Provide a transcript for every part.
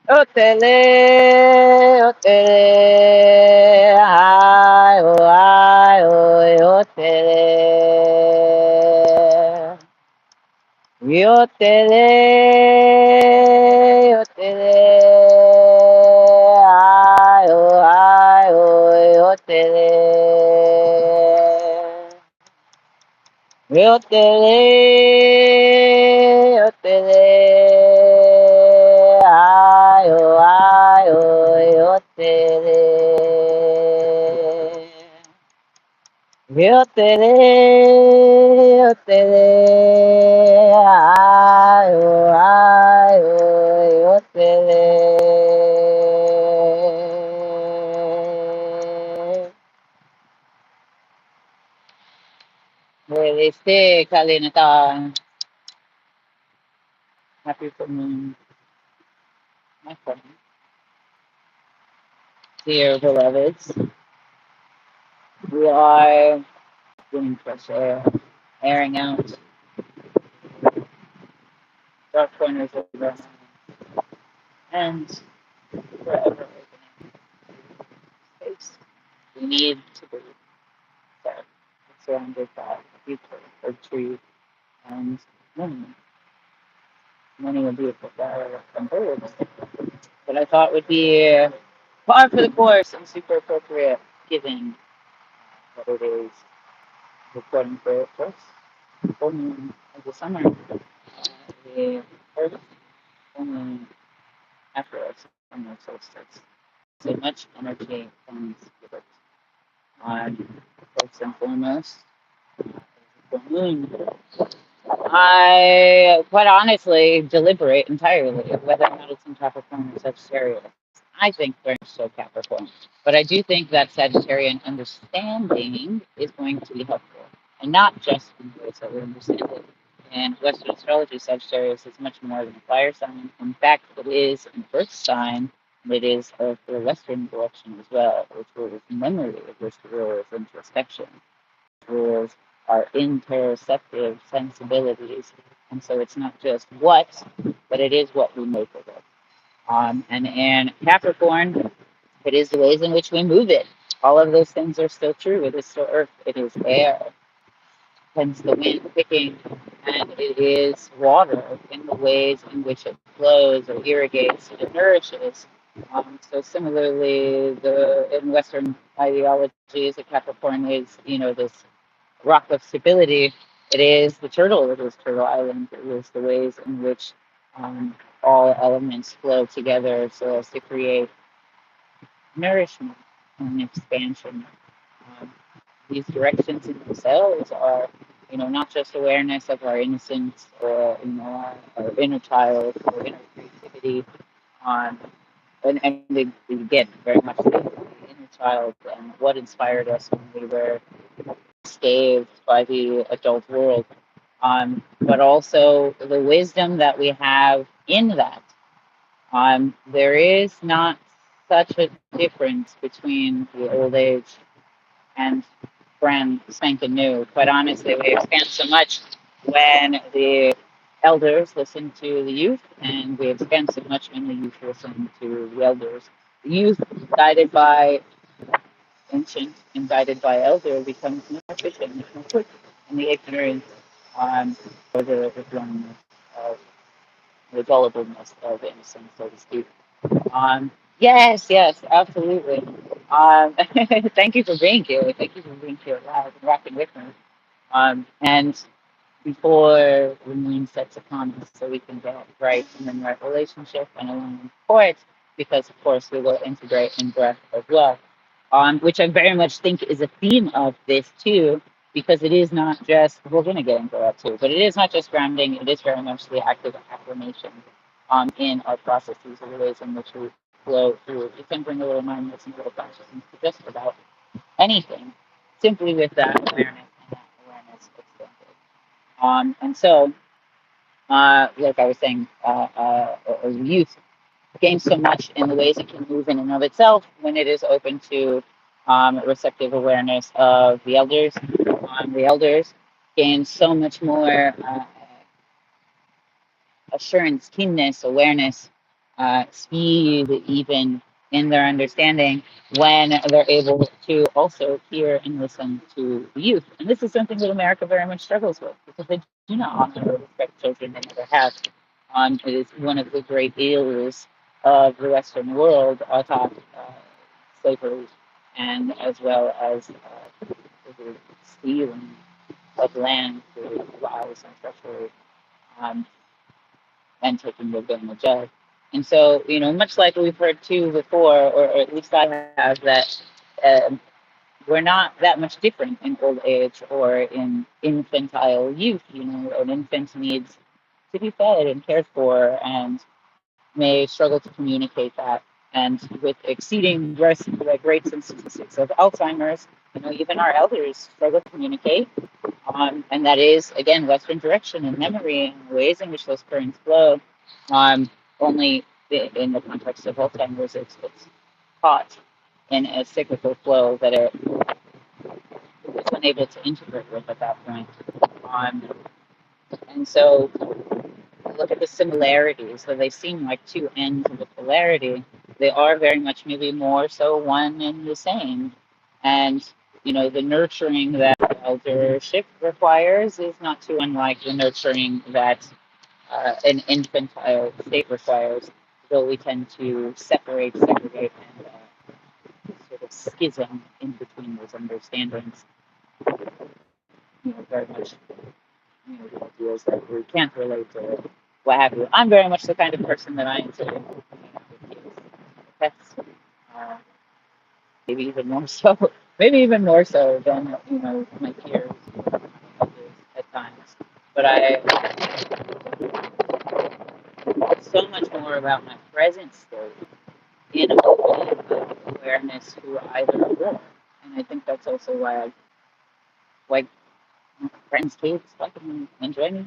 Otele, otele, ay, oh, otele. Otele, otele, oh, otele. Otele, otele, otele. Yo te de, yo te de, ay, yo te de. Este, Kalinata, happy for me, my friend, dear beloveds. We are doing fresh air, airing out dark corners of our mind, and forever opening space. We need to be there, surrounded by people, or trees, and many, many a beautiful flower and birds. But I thought would be par for the course and super appropriate, given what it is recording for it first. Full moon of the summer, the first full moon after our summer solstice. So much energy comes with it. First and foremost, full moon. I quite honestly deliberate entirely whether or not it's in Capricorn or Sagittarius. I think very much so Capricorn. But I do think that Sagittarian understanding is going to be helpful. And not just in the ways that we understand it. In Western astrology, Sagittarius is much more than a fire sign. In fact, it is an earth sign. It is of the Western direction as well, which rules memory, which rules introspection, rules our interoceptive sensibilities. And so it's not just what, but it is what we make of it. And in Capricorn, it is the ways in which we move it. All of those things are still true. It is still earth, it is air, hence the wind picking, and it is water in the ways in which it flows or irrigates and it nourishes. So similarly, in Western ideologies, the Capricorn is, this rock of stability. It is the turtle. It is Turtle Island. It is the ways in which all elements flow together so as to create nourishment and expansion. Um, these directions in themselves are, not just awareness of our innocence or, our inner child or inner creativity. Um, and they get very much the inner child and what inspired us when we were enslaved by the adult world, but also the wisdom that we have in that. There is not such a difference between the old age and brand spanking new. Quite honestly, we expand so much when the elders listen to the youth, and we expand so much when the youth listen to the elders. The youth, guided by ancient and guided by elder, becomes more efficient, much more quick, and the ignorance or the blindness of the gullibleness of innocence, so to speak. Yes, yes, absolutely. Thank you for being here. Thank you for being here live and rocking with me. And before the moon sets upon us, so we can get right and then right relationship and alignment for it, because of course we will integrate in breath as well, which I very much think is a theme of this too, because it is not just, we're going to get into that too, but it is not just grounding, it is very much the active affirmation in our processes or the ways in which we flow through. You can bring a little mindfulness and a little consciousness to just about anything, simply with that awareness and that awareness extended. And so, like I was saying, youth gains so much in the ways it can move in and of itself when it is open to receptive awareness of the elders. The elders gain so much more assurance, keenness, awareness speed even in their understanding when they're able to also hear and listen to the youth. And this is something that America very much struggles with because they do not honor or respect children they never have. It is one of the great ills of the Western world, taught slavery and as well as the stealing of land through laws and treachery. Um, and taking advantage of. And so, much like we've heard too before, or at least I have, that um, we're not that much different in old age or in infantile youth. An infant needs to be fed and cared for and may struggle to communicate that. And with exceeding rates and statistics of Alzheimer's, even our elders struggle to communicate, and that is, again, Western direction and memory and the ways in which those currents flow. Only in the context of Alzheimer's, it's caught in a cyclical flow that it's unable to integrate with at that point. Um, and so look at the similarities. So they seem like two ends of a polarity. They are very much maybe more so one and the same. And the nurturing that eldership requires is not too unlike the nurturing that an infantile state requires, though we tend to segregate, and sort of schism in between those understandings. Very much the ideas that we can't relate to, what have you. I'm very much the kind of person that I enjoy with kids, pets, uh, maybe even more so, maybe even more so than my peers, others at times. But it's so much more about my present state in opening awareness to either or. And I think that's also why I like friends, kids, fucking enjoy me,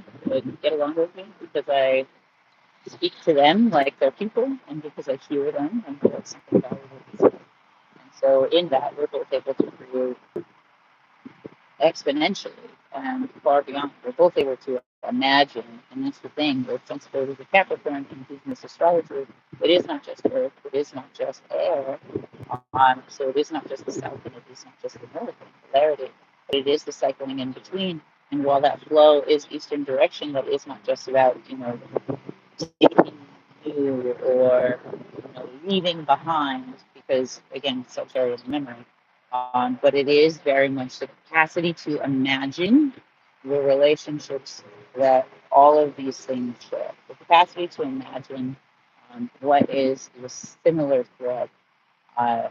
get along with me, because I speak to them like they're people, and because I hear them and feel something valuable to say. And so in that, we're both able to create exponentially and far beyond. We're both able to imagine, and that's the thing with sensibility of Capricorn and indigenous astrology. It is not just earth, it is not just air. So it is not just the south and it is not just the north in polarity, but it is the cycling in between. And while that flow is eastern direction, that is not just about, taking new or leaving behind, because again, such area of memory. But it is very much the capacity to imagine the relationships that all of these things share. The capacity to imagine what is the similar thread, uh,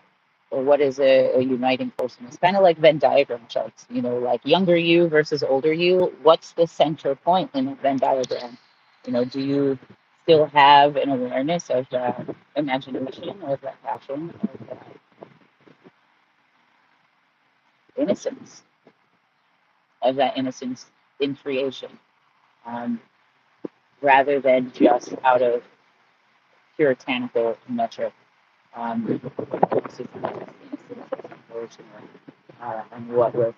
or what is a uniting force. And it's kind of like Venn diagram charts, like younger you versus older you. What's the center point in a Venn diagram? Do you still have an awareness of that imagination, of that passion, of that innocence, in creation, um, rather than just out of puritanical metric? And what with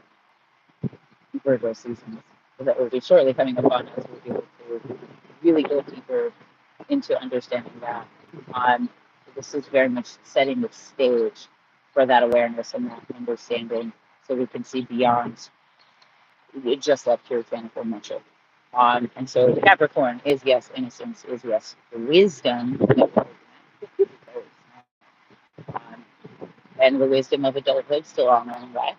Virgo seasons that will be shortly coming upon us, we'll be able to really go deeper into understanding that. Um, this is very much setting the stage for that awareness and that understanding, so we can see beyond just that puritanical metric. And so the Capricorn is yes, innocence is yes, wisdom, um, and the wisdom of adulthood still honoring life,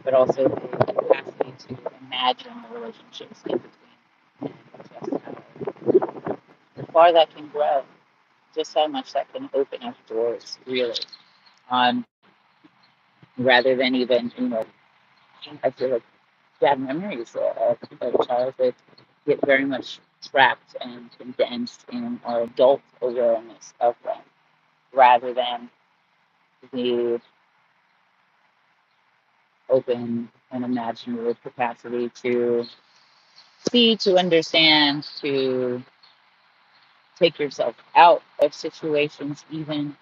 but also the capacity to imagine the relationships in between, and just how far that can grow, just how much that can open up doors, really. Um, Rather than even, I feel like bad memories of childhood get very much trapped and condensed in our adult awareness of them, rather than the open and imaginative capacity to see, to understand, to take yourself out of situations, even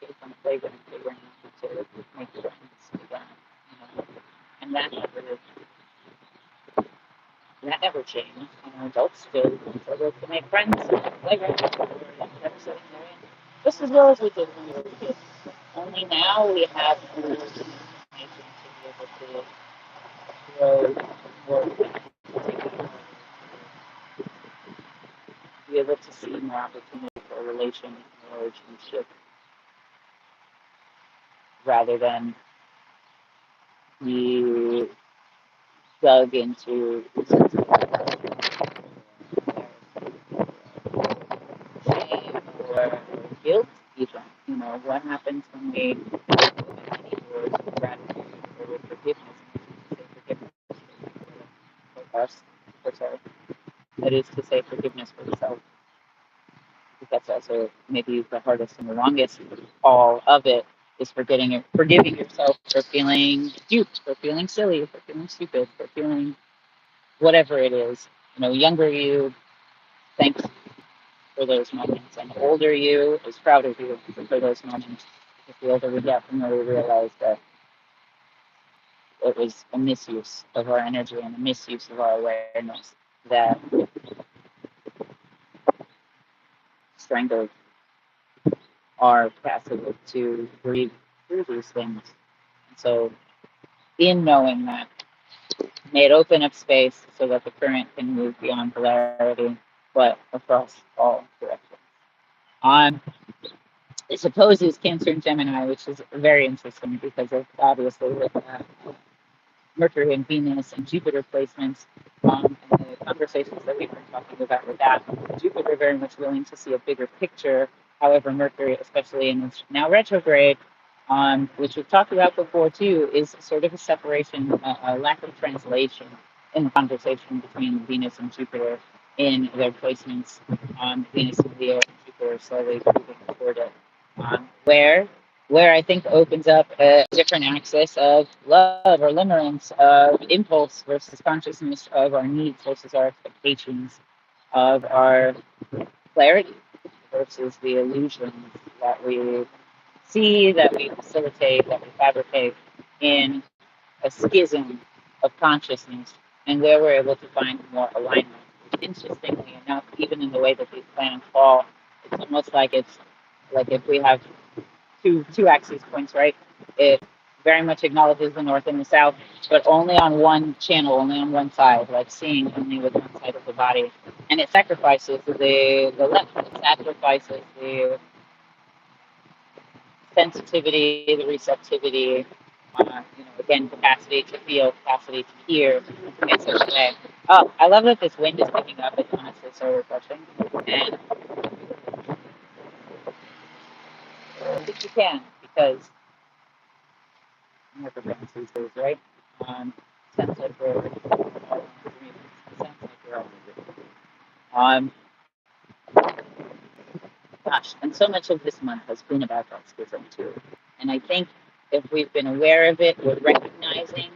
kids on the playground, to make friends again, and that never that never changed. Adults still struggle to make friends, playgrounds, or whatever setting they're in, just as well as we did when we were kids. Only now we have more information to be able to grow more, be able to see more opportunity for relationship rather than be dug into shame or guilt even. What happens when we open any doors with gratitude or with forgiveness? Say forgiveness for us, for self. That is to say forgiveness for self. That's also maybe the hardest and the longest. All of it is forgiving yourself for feeling duped, for feeling silly, for feeling stupid, for feeling whatever it is. Younger you, thanks for those moments, and older you is proud of you for those moments. Because the older we get, the more we realize that it was a misuse of our energy and a misuse of our awareness that strangled our capacity to breathe through these things. And so, in knowing that, may it open up space so that the current can move beyond polarity, but across all directions. On It supposes Cancer and Gemini, which is very interesting because of obviously with Mercury and Venus and Jupiter placements, and the conversations that we've been talking about with that. Jupiter very much willing to see a bigger picture. However, Mercury, especially in its now retrograde, which we've talked about before too, is sort of a separation, a lack of translation in the conversation between Venus and Jupiter in their placements. Venus and Leo and Jupiter slowly moving toward it. Where I think opens up a different axis of love or limerence, of impulse versus consciousness, of our needs versus our expectations, of our clarity versus the illusions that we see, that we facilitate, that we fabricate in a schism of consciousness, and where we're able to find more alignment. Interestingly enough, even in the way that these planets fall, it's almost like it's like if we have two axis points, right? It very much acknowledges the north and the south, but only on one channel, only on one side, like seeing only with one side of the body. And it sacrifices the left, it sacrifices the sensitivity, the receptivity, again, capacity to feel, capacity to hear in such a way. Oh, I love that this wind is picking up. It's honestly so refreshing. And I think you can, because never been these days, right? Sounds like we're all in agreement. Sounds like we're all in agreement. Um, Gosh, and so much of this month has been about that schism too. And I think if we've been aware of it, we're recognizing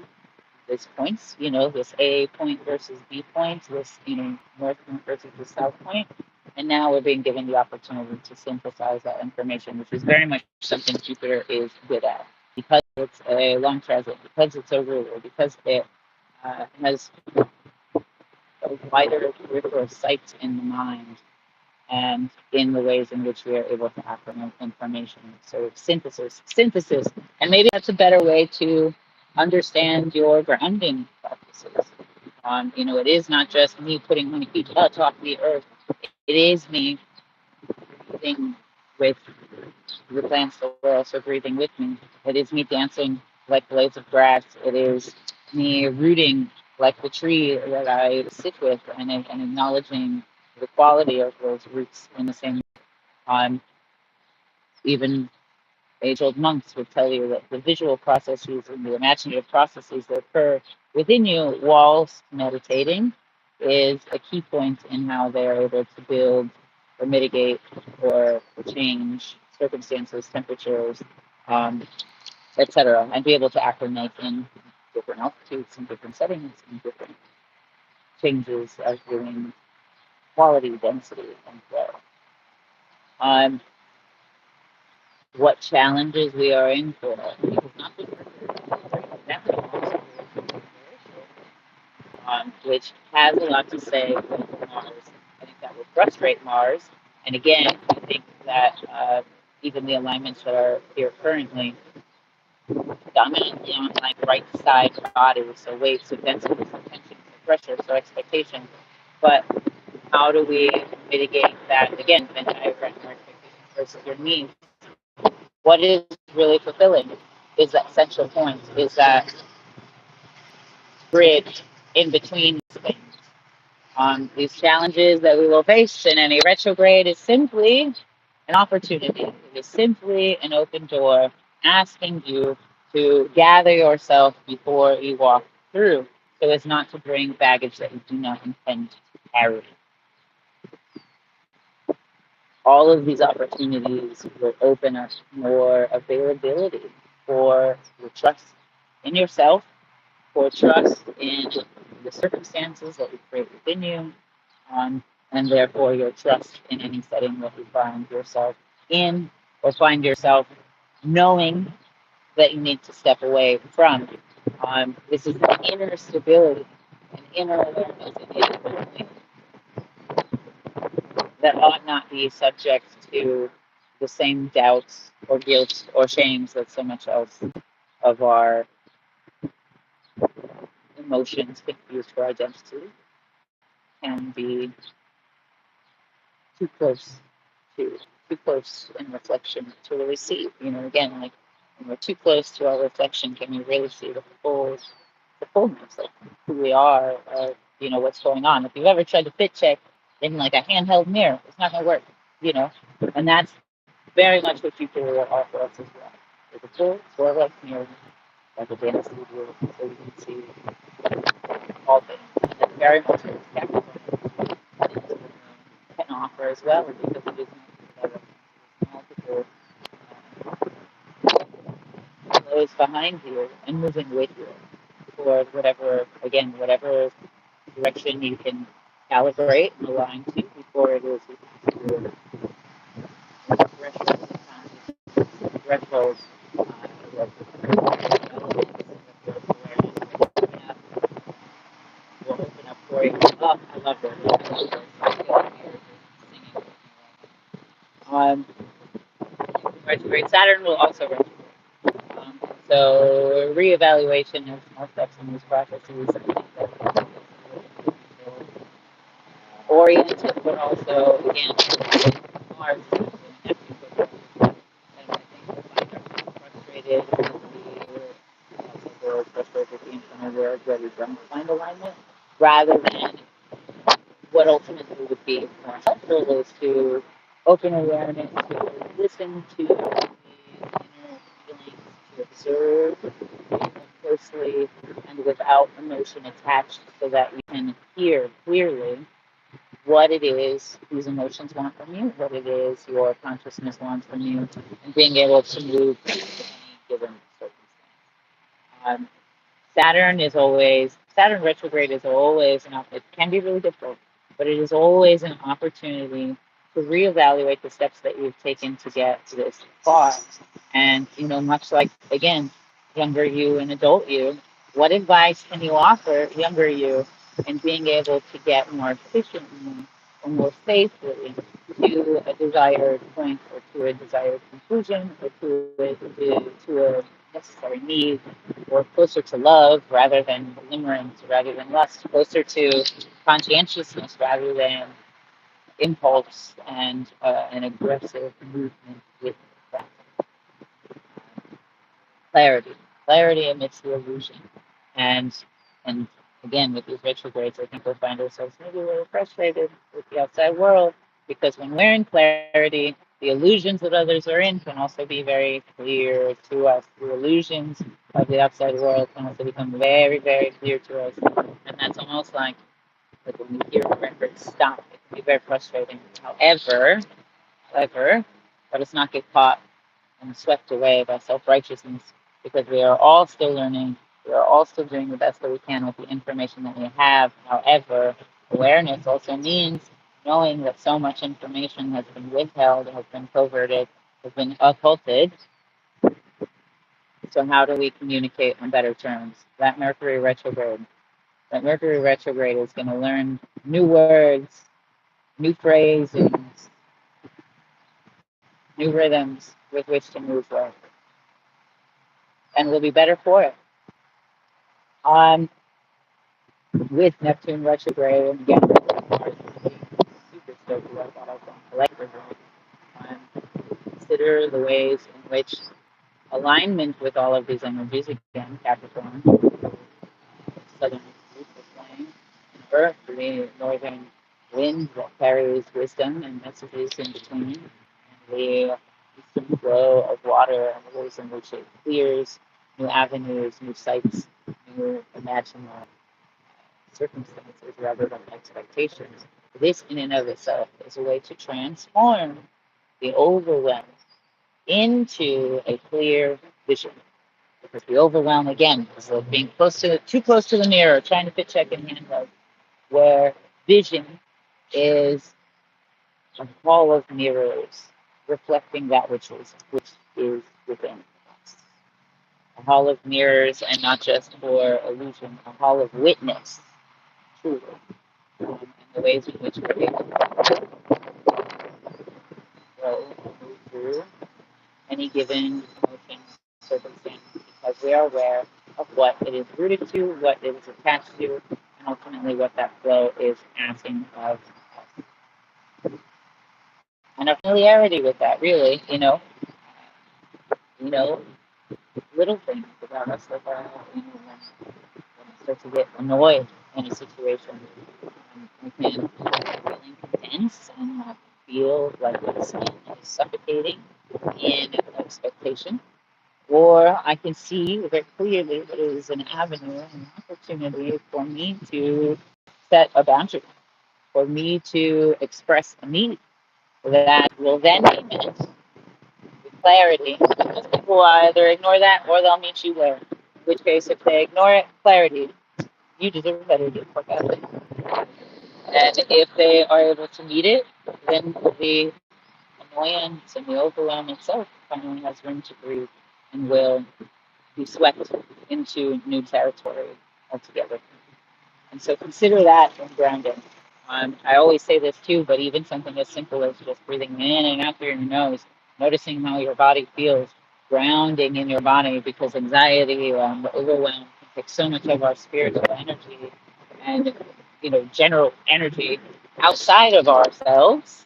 this points, this A point versus B point, this, north point versus the south point. And now we're being given the opportunity to synthesize that information, which is very much something Jupiter is good at. Because it's a long transit, because it's a ruler, because it has a wider peripheral sight in the mind and in the ways in which we are able to acclimate information. So synthesis, and maybe that's a better way to understand your grounding practices. It is not just me putting my feet atop the earth. It is me breathing with the plants that were also breathing with me. It is me dancing like blades of grass. It is me rooting like the tree that I sit with, and acknowledging the quality of those roots in the same time. Even age-old monks would tell you that the visual processes and the imaginative processes that occur within you whilst meditating is a key point in how they are able to build or mitigate or change circumstances, temperatures, um, etc., and be able to acclimate in different altitudes and different settings and different changes of doing quality, density, and flow. Um, what challenges we are in for. Because not just which has a lot to say with Mars. I think that will frustrate Mars. And again, I think that even the alignments that are here currently, dominantly on like right side body, so weight, so density, so tension, so pressure, so expectation. But how do we mitigate that? Again, Venn diagram, your expectations versus your needs. What is really fulfilling is that central point, is that bridge in between things. These challenges that we will face in any retrograde is simply an opportunity. It is simply an open door asking you to gather yourself before you walk through so as not to bring baggage that you do not intend to carry. All of these opportunities will open up more availability for your trust in yourself, for trust in the circumstances that you create within you, and therefore your trust in any setting that you find yourself in or find yourself knowing that you need to step away from. This is an inner stability, an inner awareness, an inner knowing that ought not be subject to the same doubts or guilt or shames that so much else of our emotions confused for identity can be too close to, too close in reflection to really see. You know, again, like when we're too close to our reflection, can we really see the fullness of who we are, of what's going on? If you've ever tried to fit check in like a handheld mirror, it's not gonna work. You know, and that's very much what people will offer us as well. There's a full sort of like mirror, like a dance studio, so you can see all things. And that's very much what Capricorn can offer as well, because it is multiple flows behind you and moving with you for whatever, again, whatever direction you can calibrate and align to before it is your threshold, will open up for you. Oh, I love this. Um, retrograde Saturn will also retrograde. So reevaluation of small steps in these processes. Oriented, but also again Mars and I think we'll find ourselves frustrated with the world, frustrated with the internal world where we don't find alignment, rather than what ultimately would be more helpful is to open awareness, to listen to the inner feelings, to observe closely and without emotion attached so that you can hear clearly what it is these emotions want from you, what it is your consciousness wants from you, and being able to move in any given circumstance. Um, Saturn retrograde is always it can be really difficult, but it is always an opportunity to reevaluate the steps that you've taken to get to this far. And much like again, younger you and adult you, what advice can you offer younger you in being able to get more efficiently or more safely to a desired point or to a desired conclusion or to a necessary need, or closer to love rather than limerence, rather than lust, closer to conscientiousness rather than impulse and an aggressive movement with that clarity, clarity amidst the illusion, and again with these retrogrades, I think we'll find ourselves maybe a little frustrated with the outside world because when we're in clarity, the illusions that others are in can also be very clear to us. The illusions of the outside world can also become very, very clear to us, and that's almost like when you hear a record stop, it can be very frustrating. However, let us not get caught and swept away by self righteousness because we are all still learning. We are all still doing the best that we can with the information that we have. However, awareness also means knowing that so much information has been withheld, has been coverted, has been occulted. So, how do we communicate on better terms? That Mercury retrograde That Mercury retrograde is going to learn new words, new phrasings, new rhythms with which to move forward. And we'll be better for it. With Neptune retrograde, and again, Mars being super stoked about that, I think. I like retrograde. Consider the ways in which alignment with all of these energies, again, Capricorn, southern neutral flame, Earth, the northern wind that carries wisdom and messages in between, and the eastern flow of water and the ways in which it clears new avenues, new sights, new imaginable circumstances rather than expectations. This, in and of itself, is a way to transform the overwhelm into a clear vision. Because the overwhelm, again, is like being too close to the mirror, trying to fit check in handheld, where vision is a hall of mirrors reflecting that which is within us. A hall of mirrors, and not just for illusion, a hall of witness, truly, and the ways in which we're able to grow and move through any given emotion, circumstance, because we are aware of what it is rooted to, what it is attached to, and ultimately what that flow is asking of us. And a familiarity with that, really, you know, little things about us, like when we start to get annoyed in a situation, we can feeling tense and feel like the skin is suffocating in expectation. Or I can see very clearly that it is an avenue, an opportunity for me to set a boundary, for me to express a need that will then be met with clarity. Because people will either ignore that or they'll meet you where. In which case, if they ignore it, clarity, you deserve better to get the fuck out of it. And if they are able to meet it, then the annoyance and the overwhelm itself finally has room to breathe and will be swept into new territory altogether. And so consider that in grounding. I always say this too, but even something as simple as just breathing in and out through your nose, noticing how your body feels, grounding in your body, because anxiety and overwhelm can take so much of our spiritual energy and general energy outside of ourselves,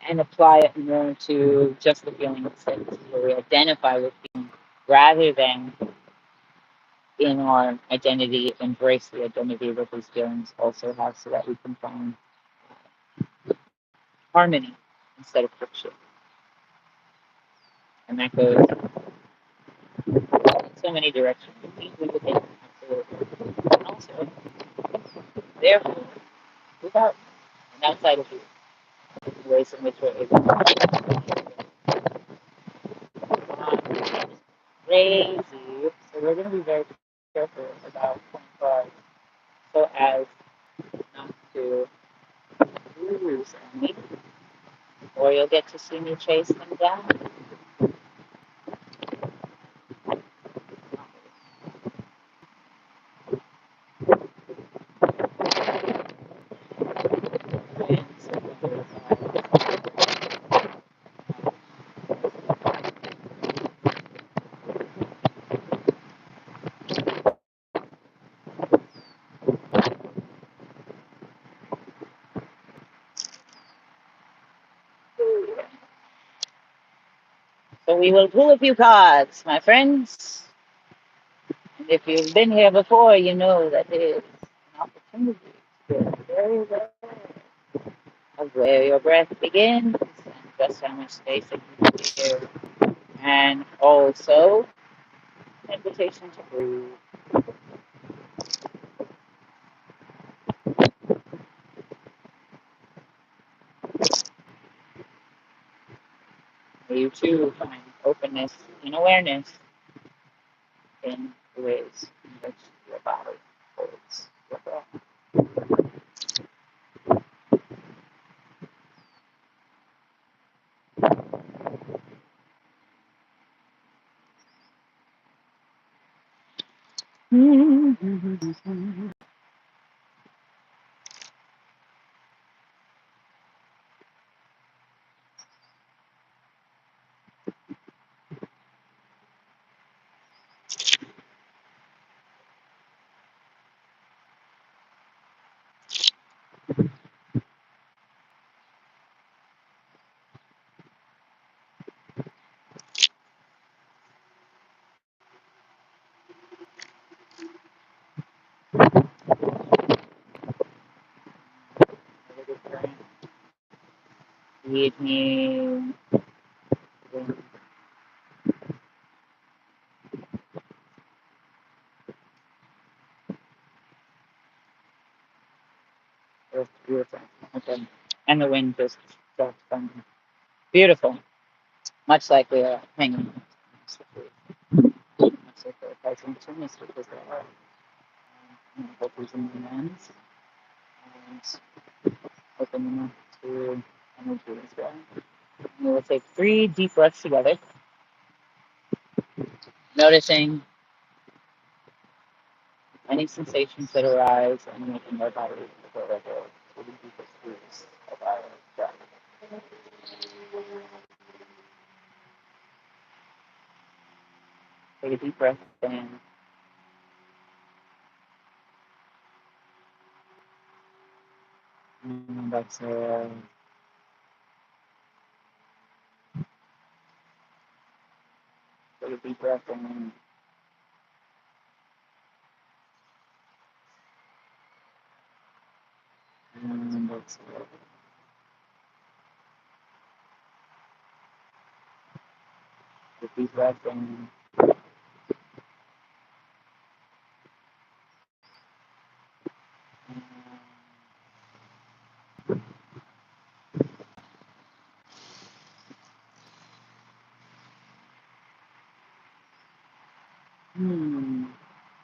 and apply it more to just the feeling itself, where we identify with feeling rather than in our identity, embrace the identity that these feelings also have, so that we can find harmony instead of friction. And that goes in so many directions, deeply within, absolutely. And also, therefore, without and outside of you, the ways in which we're able to crazy. So we're going to be very careful about playing cards so as not to lose any, or you'll get to see me chase them down. So we will pull a few cards, my friends. And if you've been here before, you know that it is an opportunity to get very aware of where your breath begins and just how much space it can be here. And also, invitation to breathe. May you too find openness and awareness in the ways in which your body holds your breath. lead me. It's beautiful. Okay. And the wind just dropped from me. Beautiful. Much like we are hanging. Much like the rising tunis, because they are. Both using the hands and opening up to energy as well. And we'll take 3 deep breaths together, noticing any sensations that arise and making our body go over to the deepest roots of our breath. Take a deep breath in. And exhale. Take a deep breath in. And exhale. Take a deep breath in.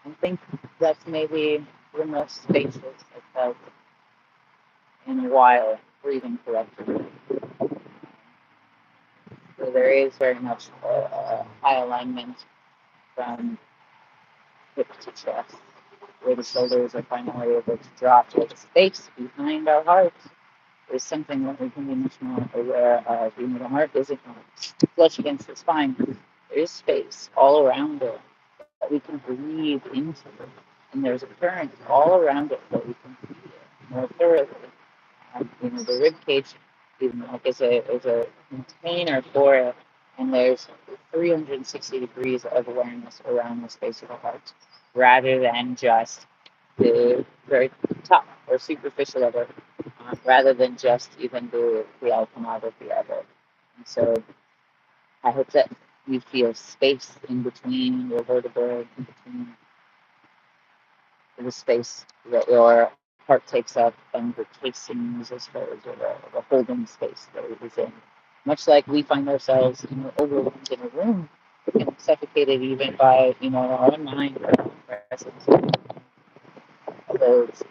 I think that's maybe the most spacious I've felt in a while, breathing correctly. So there is very much a high alignment from hip to chest, where the shoulders are finally able to drop to the space behind our heart. There's something that we can be much more aware of. You know, the heart isn't flush against the spine. There is space all around it that we can breathe into. And there's a current all around it that we can feel more thoroughly. You know, the rib cage, even like is a container for it, and there's 360 degrees of awareness around the space of the heart, rather than just the very top or superficial of it, rather than just even the iconography of it. And so I hope that you feel space in between your vertebrae, in between the space that your heart takes up and the casings, I suppose, or the holding space that it is in. Much like we find ourselves, you know, overwhelmed in a room, and suffocated even by, you know, our own mind or our own presence of those.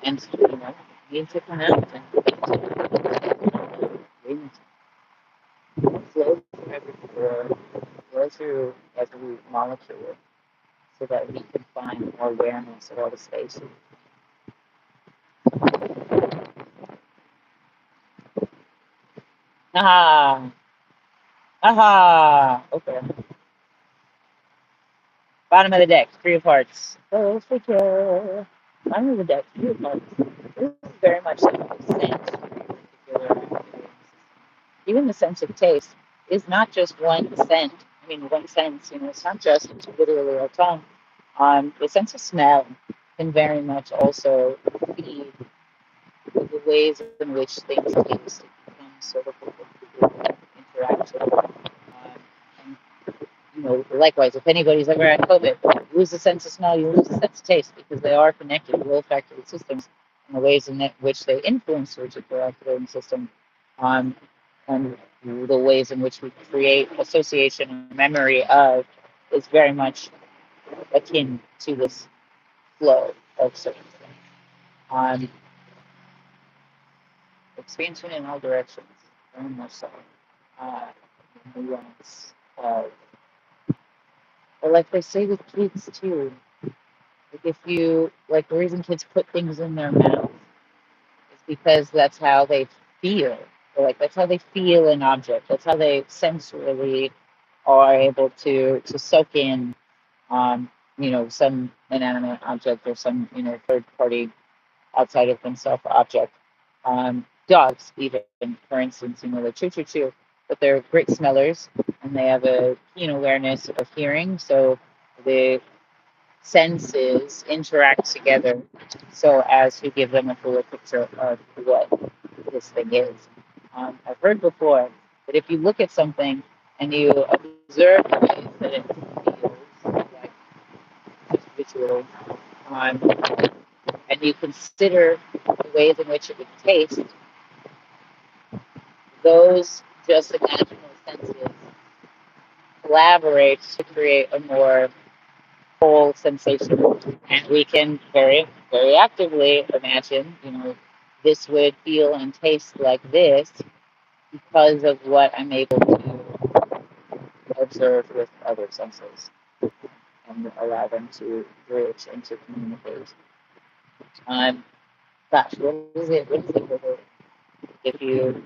And, you know, need to connect and flow through every pore, flow through every molecule so that we can find more awareness of all the spaces. Ah, aha. Okay. Bottom of the deck, 3 of hearts. Oh, secure. Bottom of the deck, 3 of hearts. This is very much like a sense. Even the sense of taste is not just one scent. I mean, one sense. You know, it's not just literally our tongue. The sense of smell can very much also be the ways in which things taste. It becomes sort of a interaction. And you know, likewise, if anybody's ever had COVID, you lose the sense of smell, you lose the sense of taste because they are connected to olfactory systems and the ways in which they influence the reticular activating system, and the ways in which we create association and memory of is very much akin to this flow of certain things. Expansion in all directions, very much so. Uh, nuance of, or like they say with kids too, like if you, like the reason kids put things in their mouth is because that's how they feel. Or like that's how they feel an object. That's how they sensorily are able to soak in, you know, some inanimate object or some, you know, third party outside of themselves object. Dogs, even, for instance, you know, they chew, chew, chew, but they're great smellers and they have a keen awareness of hearing. So the senses interact together so as to give them a fuller picture of what this thing is. I've heard before that if you look at something and you observe the ways that it feels, like just visually, um, and you consider the ways in which it would taste, those just imaginal senses collaborate to create a more whole sensation. And we can very, very actively imagine, this would feel and taste like this because of what I'm able to observe with other senses and allow them to bridge and to communicate. Um, Gosh, what is it? What is it with it? If you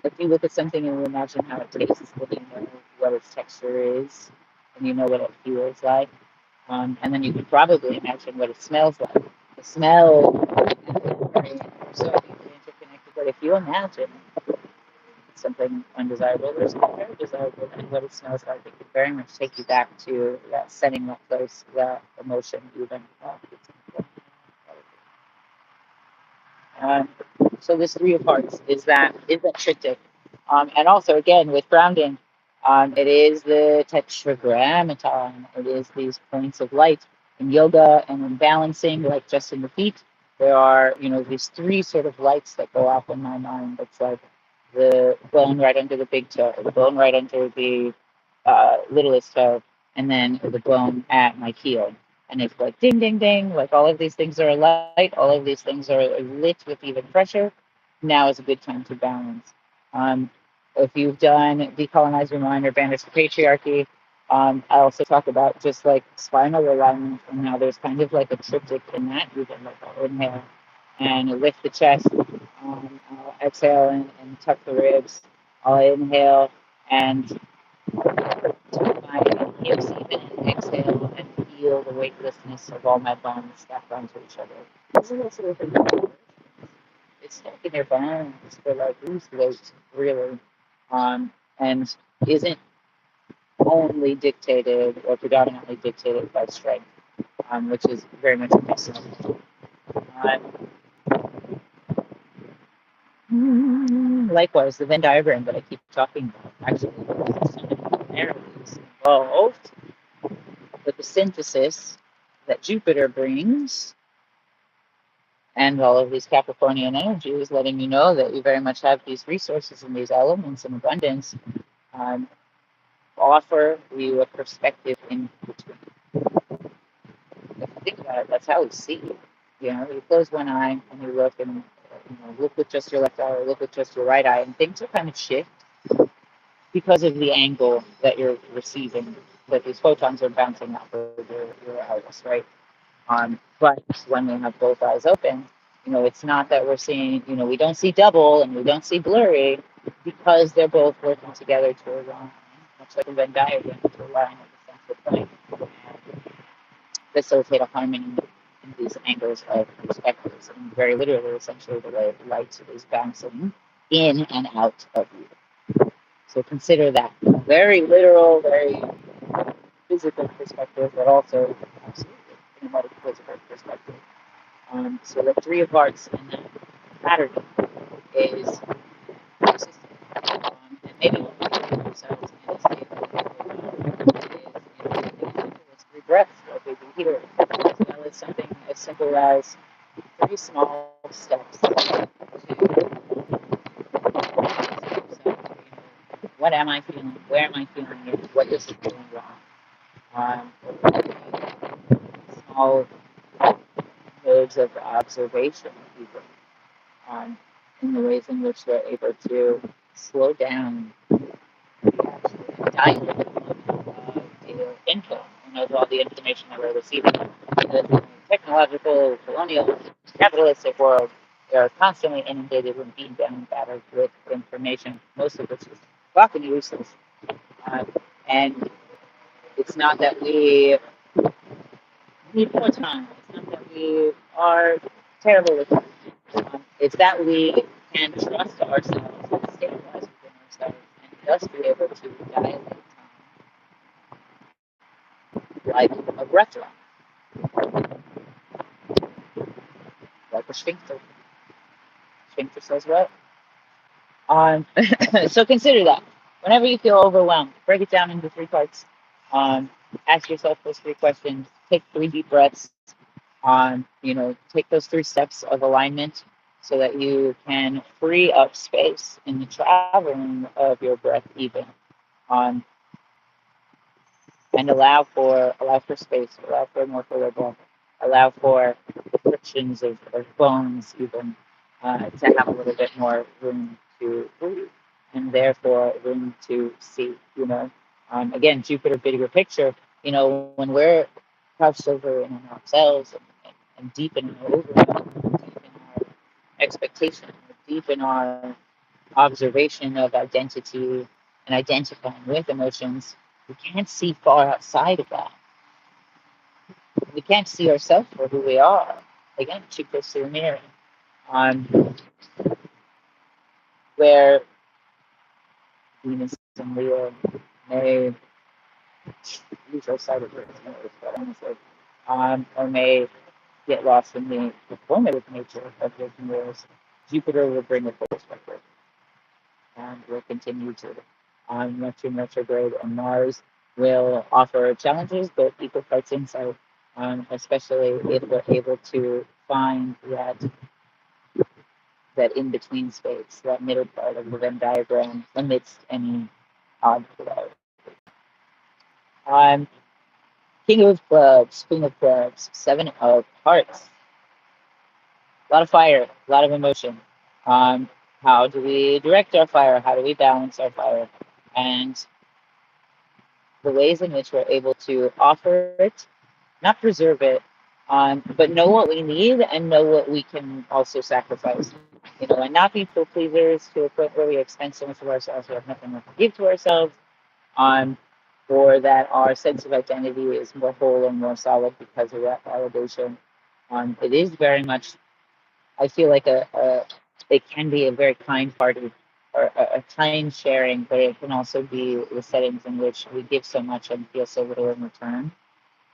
if you look at something and you imagine how it tastes, then you know what its texture is, and you know what it feels like, and then you can probably imagine what it smells like. The smell is so deeply interconnected. But if you imagine something undesirable or something very desirable, and what it smells like, it can very much take you back to that setting, that place, that emotion, even. Um, so this Three of Hearts is that triptych, and also again with grounding, it is the tetragrammaton. It is these points of light in yoga and in balancing, like just in the feet. There are these three sort of lights that go off in my mind. It's like the bone right under the big toe, the bone right under the littlest toe, and then the bone at my heel. And it's like ding, ding, ding, like all of these things are light, all of these things are lit with even pressure. Now is a good time to balance. Um, if you've done Decolonize Your Mind or Banish the Patriarchy, I also talk about just like spinal alignment and how there's kind of like a triptych in that. You can like inhale and lift the chest, I'll exhale and tuck the ribs. I'll inhale and my hips even exhale and feel the weightlessness of all my bones stacked onto each other. This is also the thing. It's stacking your bones for like loose weight, really, and isn't only dictated or predominantly dictated by strength, which is very much personal. Likewise, the Venn diagram that I keep talking about actually has so many similarities involved with the synthesis that Jupiter brings and all of these Capricornian energies, letting you know that you very much have these resources and these elements in abundance, um, offer you a perspective in between. If you think about it, that's how we see. You close one eye and you look and look with just your left eye or look with just your right eye, and things are kind of shift because of the angle that you're receiving, that these photons are bouncing off of your iris, right? But when we have both eyes open, it's not that we're seeing, we don't see double and we don't see blurry because they're both working together to align, much like a Venn diagram, to align at the central point and facilitate a harmony in these angles of perspectives. And very literally, essentially, the way light is bouncing in and out of you. So consider that very literal, very physical perspective, but also absolutely in a metaphysical perspective. So the Three of Hearts in that pattern is consistent. And maybe what we do ourselves in a state is three breaths, like we do here, as well as something as simple as three small steps to what am I feeling? Where am I feeling it? What is it doing wrong? Small modes of observation, even, in the ways in which we're able to slow down the dilate the input and of all the information that we're receiving. In the technological, colonial, capitalistic world, we are constantly inundated and being down and battered with information, most of which is fucking useless. And it's not that we need more time. It's not that we are terrible with time. It's that we can trust ourselves and stabilize within ourselves and thus be able to dilate time like a breath like a sphincter. sphincter says what. So consider that. Whenever you feel overwhelmed, break it down into three parts. Um, Ask yourself those three questions. Take 3 deep breaths. Take those 3 steps of alignment so that you can free up space in the traveling of your breath even. Um, and allow for space, allow for more flow, allow for the frictions of bones even to have a little bit more room to breathe and therefore room to see. Again, Jupiter bigger picture. When we're crouched over in ourselves and deep in our overwhelm, deep in our expectation, deep in our observation of identity and identifying with emotions, we can't see far outside of that. We can't see ourselves for who we are. Again, too close to the mirror. Um, where Venus and Leo may lose our sight of it, or may get lost in the performative nature of those mirrors. Jupiter will bring a perspective and will continue to Neptune retrograde, and Mars will offer challenges but equal parts insight, especially if we're able to find that in between space, that middle part of the Venn diagram amidst any odd flow. Um, King of Clubs, Queen of Clubs, Seven of Hearts. A lot of fire, a lot of emotion. Um, how do we direct our fire? How do we balance our fire? And the ways in which we're able to offer it, not preserve it, but know what we need and know what we can also sacrifice. And not be full pleasers to a point where we expend so much of ourselves we have nothing left to give to ourselves, um, or that our sense of identity is more whole and more solid because of that validation. It is very much, I feel like it can be a very kind party or a kind sharing, but it can also be the settings in which we give so much and feel so little in return,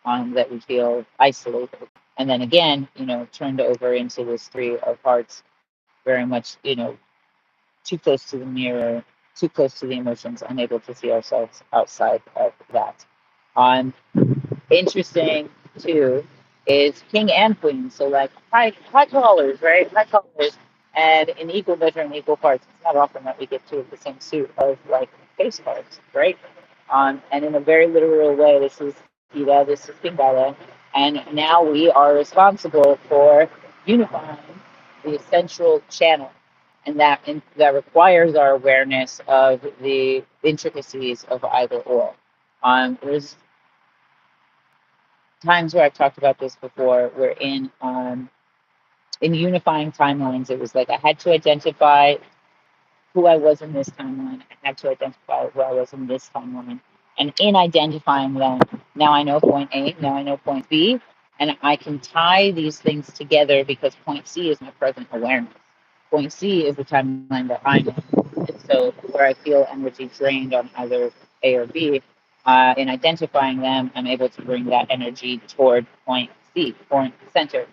that we feel isolated. And then again, turned over into this 3 of Hearts, very much, too close to the mirror, too close to the emotions, unable to see ourselves outside of that. Um, Interesting too is king and queen. So like high callers, right? High callers, and in equal measure and equal parts. It's not often that we get two of the same suit of like face cards, right? And in a very literal way, this is Ida, this is Pingala, and now we are responsible for unifying the central channel, and that requires our awareness of the intricacies of either or. There's times where I've talked about this before. We're in unifying timelines. It was like I had to identify who I was in this timeline. I had to identify who I was in this timeline. And in identifying them, now I know point A, now I know point B, and I can tie these things together because point C is my present awareness. Point C is the timeline that I'm in. And so where I feel energy drained on either A or B, in identifying them, I'm able to bring that energy toward point C, point center.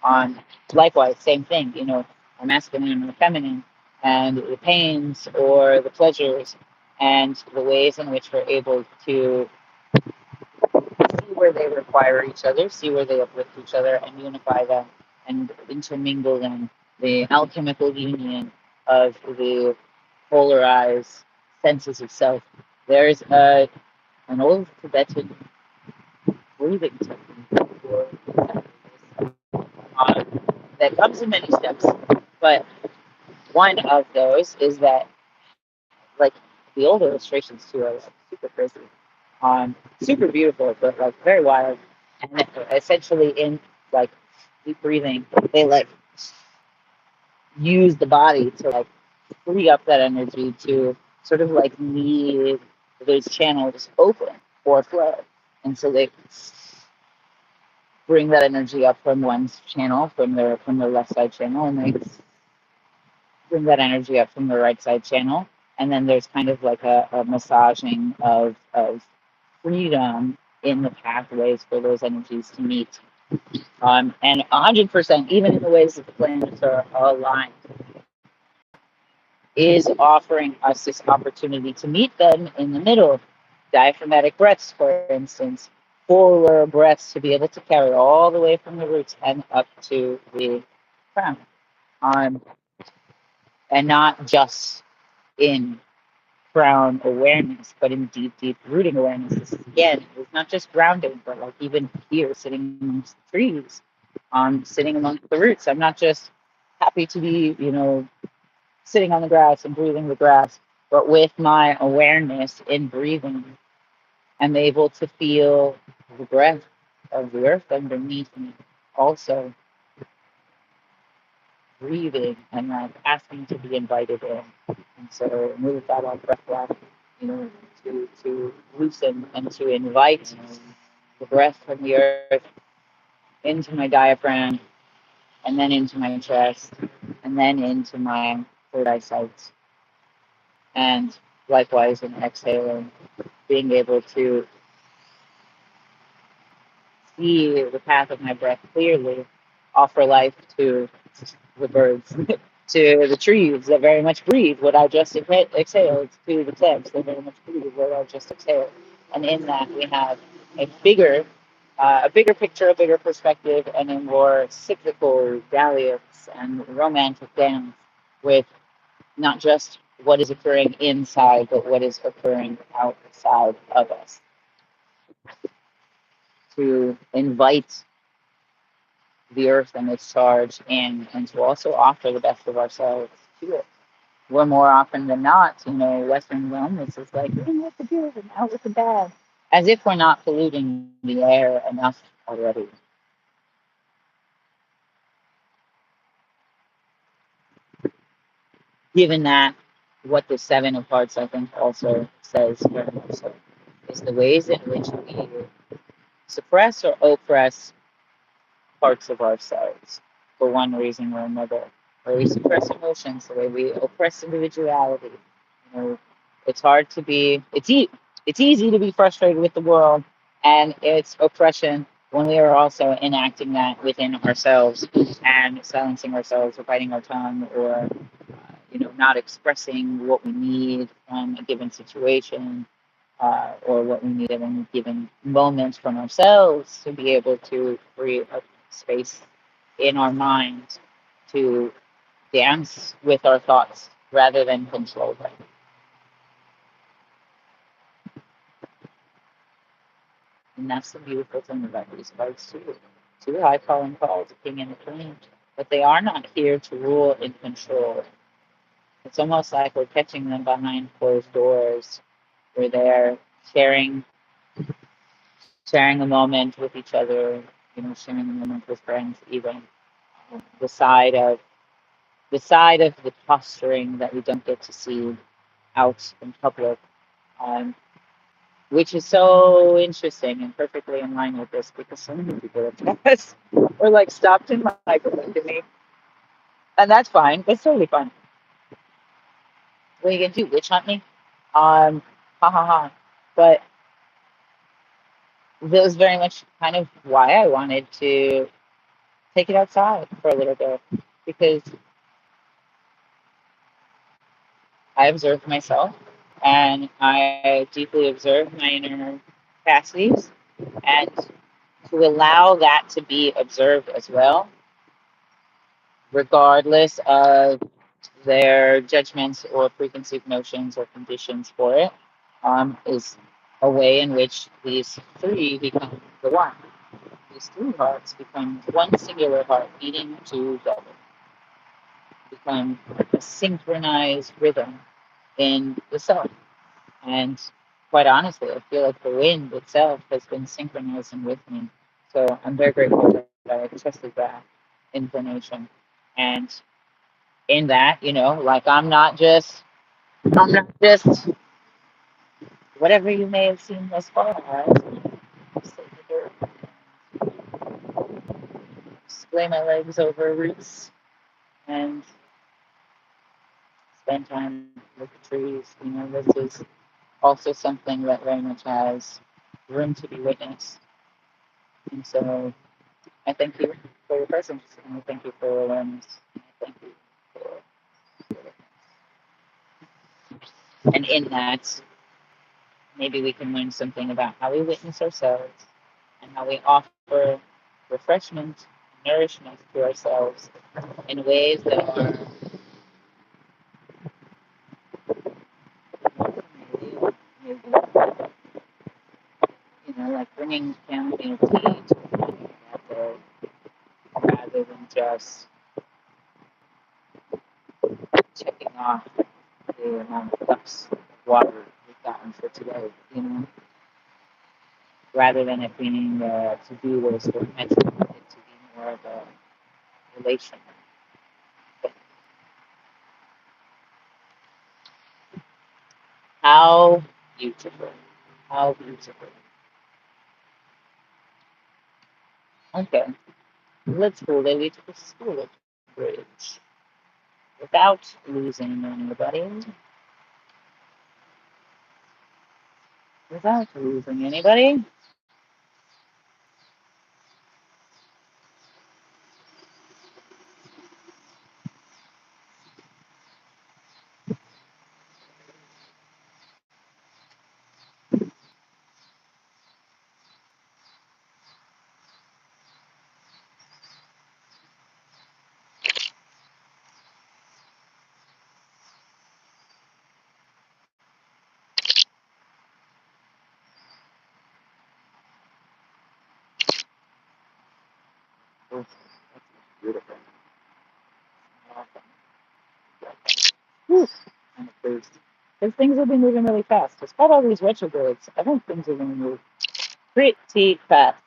On Likewise, same thing, our masculine and the feminine, and the pains or the pleasures, and the ways in which we're able to see where they require each other, see where they uplift each other, and unify them and intermingle them. The alchemical union of the polarized senses of self. There's an old Tibetan breathing technique for that comes in many steps, but one of those is that, like, the old illustrations too are like super crazy, super beautiful, but like very wild. And essentially, in like deep breathing, they like use the body to like free up that energy to sort of like leave those channels open for flow. And so they bring that energy up from one's channel, from their left side channel, and they bring that energy up from the right side channel. And then there's kind of like a massaging of freedom in the pathways for those energies to meet. And 100%, even in the ways that the planets are aligned, is offering us this opportunity to meet them in the middle. Diaphragmatic breaths, for instance, fuller breaths to be able to carry all the way from the roots and up to the crown. Um, and not just in crown awareness, but in deep, deep rooting awareness. This is, again, it's not just grounding, but like even here, sitting amongst the trees, sitting amongst the roots. I'm not just happy to be, sitting on the grass and breathing the grass, but with my awareness in breathing, I'm able to feel the breath of the earth underneath me. Also, breathing and like asking to be invited in. And so move that on breath work, to loosen and to invite the breath from the earth into my diaphragm and then into my chest and then into my third eye sight. And likewise in exhaling, being able to see the path of my breath clearly, offer life to the birds, to the trees that very much breathe what I just exhaled, to the plants that very much breathe what I just exhaled. And in that, we have a bigger picture, a bigger perspective, and a more cyclical dalliance and romantic dance with not just what is occurring inside, but what is occurring outside of us. To invite the earth and its charge in, and to also offer the best of ourselves to it. We're more often than not, Western wellness is like, in with the good and out with the bad, as if we're not polluting the air enough already. Given that, what the Seven of Hearts, I think, also says very much so, is the ways in which we suppress or oppress parts of ourselves for one reason or another, where we suppress emotions, the way we oppress individuality. It's hard to be. It's easy to be frustrated with the world and its oppression when we are also enacting that within ourselves and silencing ourselves or biting our tongue or not expressing what we need from a given situation or what we need in a given moment from ourselves to be able to free up space in our mind to dance with our thoughts rather than control them. And that's the beautiful thing about these cards too. Two high calling calls, a king and a queen. But they are not here to rule and control. It's almost like we're catching them behind closed doors. We're there sharing sharing a moment with each other, sharing a moment with friends, even the side of the posturing that we don't get to see out in public, um, which is so interesting and perfectly in line with this because so many people have done this or like stopped in microphone me, and that's fine. That's totally fine. What are you gonna do? Witch hunt me? Ha ha ha. But that was very much kind of why I wanted to take it outside for a little bit because I observe myself and I deeply observe my inner capacities, and to allow that to be observed as well, regardless of their judgments or preconceived notions or conditions for it, is a way in which these three become the one. These three hearts become one singular heart beating together, become a synchronized rhythm in the self. And quite honestly, I feel like the wind itself has been synchronizing with me. So I'm very grateful that I trusted that information. And in that, like I'm not just whatever you may have seen thus far. Splay my legs over roots and spend time with the trees. This is also something that very much has room to be witnessed. And so I thank you for your presence, and I thank you for your awareness. And I thank you for And in that, maybe we can learn something about how we witness ourselves and how we offer refreshment, nourishment to ourselves in ways that are maybe, like bringing chamomile tea to the morning that day, rather than just checking off the amount of cups of water we've gotten for today, rather than it being a to-do list or metric, it to be more of a relation. How beautiful. How beautiful. Okay, let's go, Lily, to the school of bridge without losing anybody. Without losing anybody. Oh, that's beautiful. Awesome. Whew, I'm pleased. Because things will be moving really fast. Despite all these retrogrades, I think things are going to move pretty fast.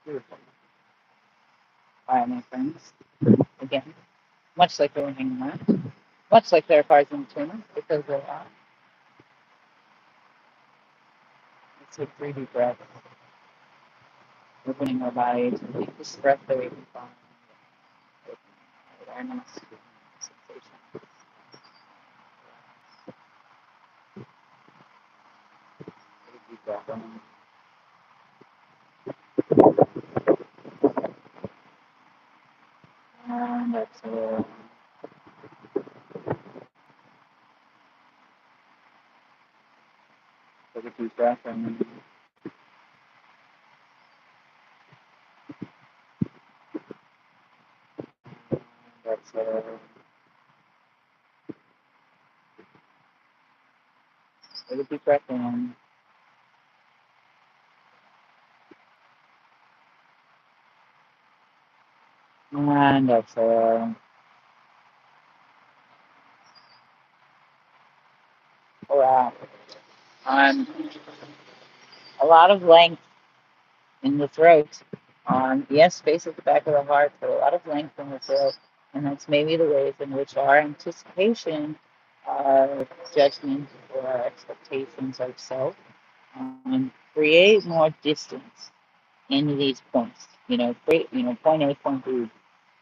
Beautiful. All right, my friends. Again, much like they were hanging out, much like there are cars in between us, because they are. Let's take 3 deep breaths, opening our body to the deepest breath that we can find. Awareness, sensation. Take a deep breath in. And exhale. Take a deep breath in. And exhale. Take a deep breath in. And exhale. Wow. Um, a lot of length in the throat. Yes, space at the back of the heart, but a lot of length in the throat. And that's maybe the ways in which our anticipation, our judgment, or our expectations of self create more distance in these points. Create, point A, point B,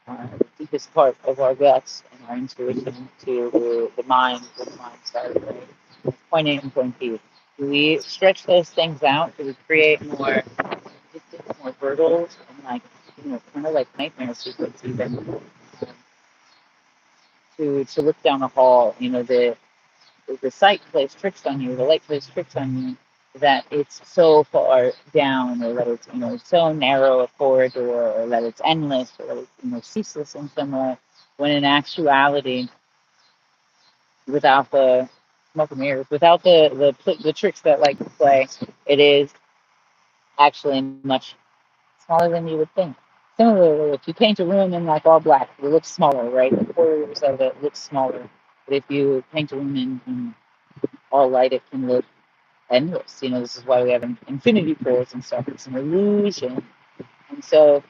the deepest part of our guts and our intuition to the mind, the mind side, right? Point A and point B. Do we stretch those things out? Do we create more distance, more hurdles, and kind of like nightmare sequence even to look down a hall? The sight plays tricks on you, the light plays tricks on you, that it's so far down, or that it's so narrow a corridor, or that it's endless, or that it's ceaseless in some way. When in actuality, without the smoke and mirrors. Without the tricks that like play, it is actually much smaller than you would think. Similarly, if you paint a room in like all black, it looks smaller, right? The corners of it looks smaller. But if you paint a room in all light, it can look endless. You know, this is why we have infinity pools and stuff. It's an illusion. And so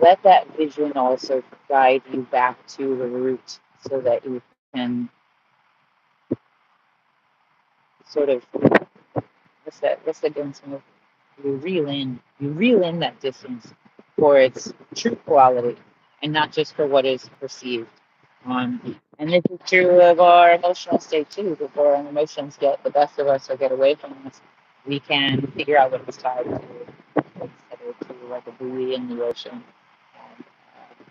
let that vision also guide you back to the root so that you can sort of what's that doing some of you reel in that distance for its true quality and not just for what is perceived. And this is true of our emotional state too. Before our emotions get the best of us or get away from us, we can figure out what it's tied to, instead to like a buoy in the ocean,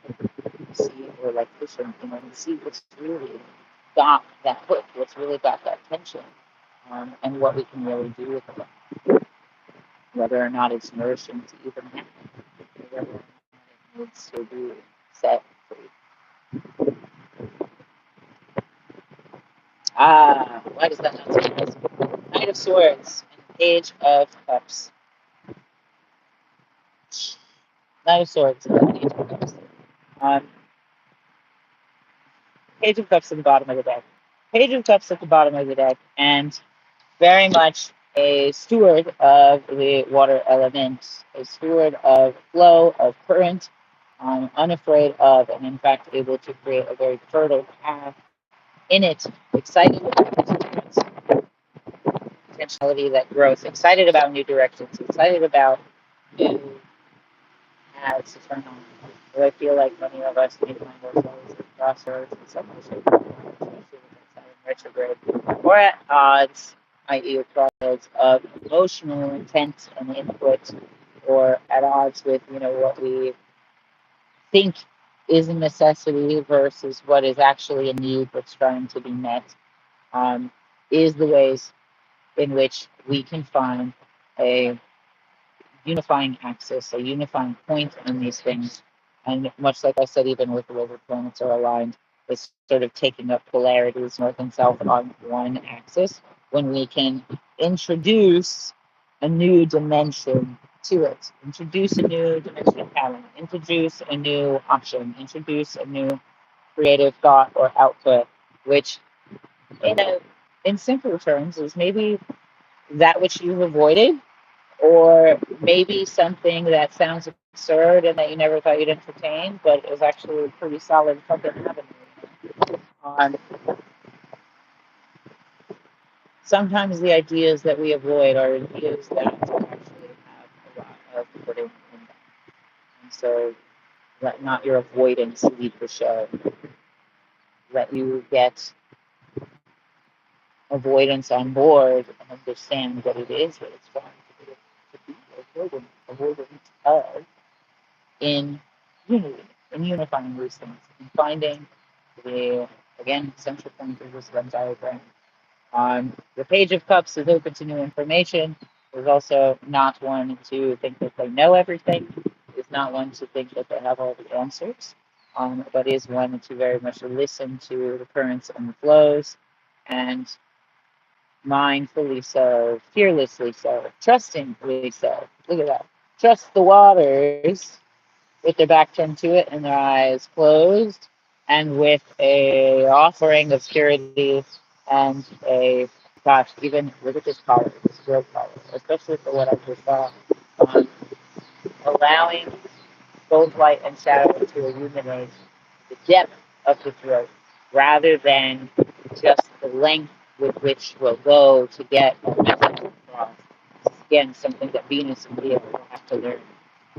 and see, or like fishing, you know, and see what's really got that hook, what's really got that tension, and what we can really do with it, whether or not it's nourishing to even happen, or whether or not it needs to be set free. Why does that not sound possible? Knight of Swords and Page of Cups. Knight of Swords and Page of Cups. Um, Page of Cups at the bottom of the deck. Page of Cups at the bottom of the deck, and very much a steward of the water element, a steward of flow, of current, unafraid of, and in fact able to create a very fertile path in it, excited about intentionality that grows, excited about new directions, excited about new paths to turn on. But I feel like many of us may find ourselves at crossroads in some way, shape, or form, especially with Saturn retrograde, or at odds, i.e., crossroads of emotional intent and input, or at odds with what we think is a necessity versus what is actually a need that's trying to be met. Is the ways in which we can find a unifying axis, a unifying point in these things. And much like I said, even with the way the planets are aligned, it's sort of taking up polarities, north and south, on one axis, when we can introduce a new dimension to it, introduce a new dimension of talent, introduce a new option, introduce a new creative thought or output, which in simple terms is maybe that which you've avoided, or maybe something that sounds absurd and that you never thought you'd entertain, but is actually a pretty solid fucking avenue. Um, Sometimes the ideas that we avoid are ideas that actually have a lot of footing in them. And so let not your avoidance lead the show. Let you get avoidance on board and understand what it is that it's trying to be avoidant of, in unity, in unifying these things, and finding the, again, central point of this Venn diagram. The Page of Cups is open to new information. Is also not one to think that they know everything. Is not one to think that they have all the answers. But is one to very much listen to the currents and the flows, and mindfully so, fearlessly so, trustingly so. Look at that. Trust the waters with their back turned to it and their eyes closed, and with a offering of purity and a, gosh, even look at this color, this grilled color, especially for what I just saw, um, allowing both light and shadow to illuminate the depth of the throat rather than just the length with which we'll go to get our message across. Again, something that Venus and Leo will have to learn,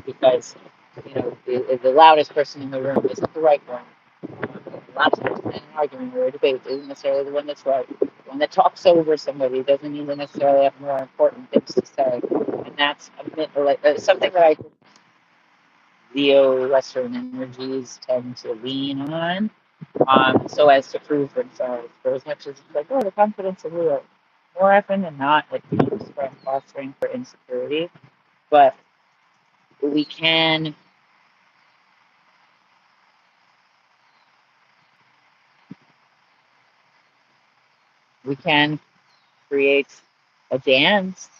because the loudest person in the room isn't the right one. The loudest person in an argument or a debate isn't necessarily the one that's right. The one that talks over somebody doesn't even necessarily have more important things to say. And that's something that I think Leo Western energies tend to lean on, so as to prove themselves. For as much as it's like, oh, the confidence of Leo, more often than not, it comes from fostering for insecurity. But we can We can create a dance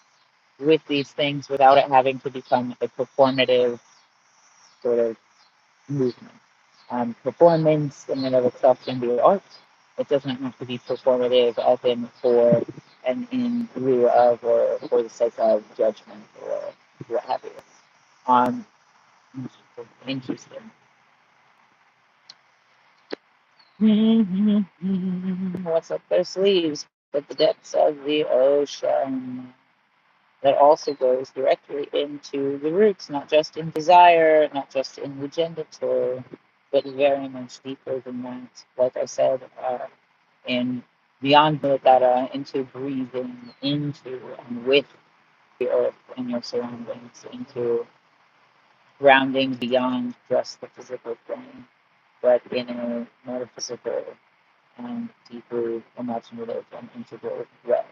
with these things without it having to become a performative sort of movement. Performance in and of itself can be art. It doesn't have to be performative as in for and in lieu of or for the sake of judgment or what have you. Um, interesting. What's up their sleeves? But the depths of the ocean. That also goes directly into the roots, not just in desire, not just in the genital, but very much deeper than that. Like I said, in beyond Muladhara, into breathing into and with the earth and your surroundings, into grounding beyond just the physical plane, but in a metaphysical and deeply imaginative and integral way.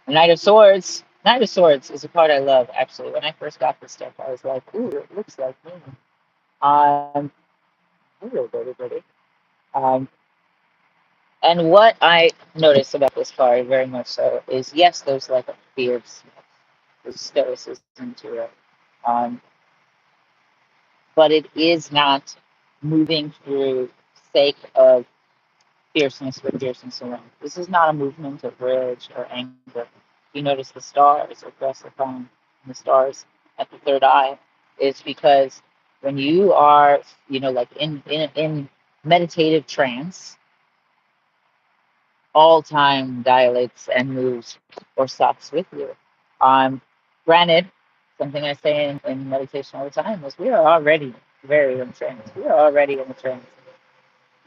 The Knight of Swords. Knight of Swords is a card I love, actually. When I first got this stuff, I was like, ooh, it looks like me. Um, really, really, really. Um, and what I notice about this card, very much so, is yes, there's like a fierce, there's stoicism to it. Um, but it is not moving through sake of fierceness with fierceness alone. This is not a movement of rage or anger. You notice the stars across the phone, the stars at the third eye, is because when you are, like in meditative trance, all time dilates and moves or stops with you. Granted, something I say in meditation all the time is we are already very in trance. We are already in the trance.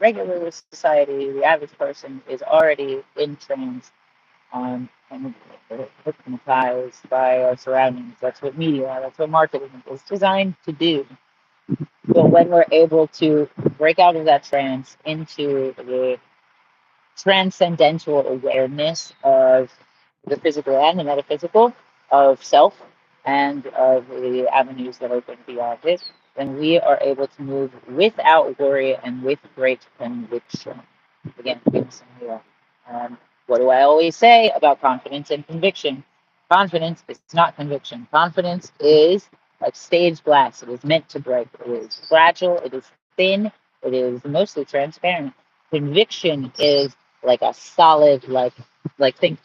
Regular society, the average person is already in trance and hypnotized by our surroundings. That's what media, that's what marketing is designed to do. But when we're able to break out of that trance into the transcendental awareness of the physical and the metaphysical, of self and of the avenues that open beyond it, then we are able to move without worry and with great conviction. Again, give some here. What do I always say about confidence and conviction? Confidence is not conviction. Confidence is like stage glass. It is meant to break. It is fragile. It is thin. It is mostly transparent. Conviction is like a solid, like think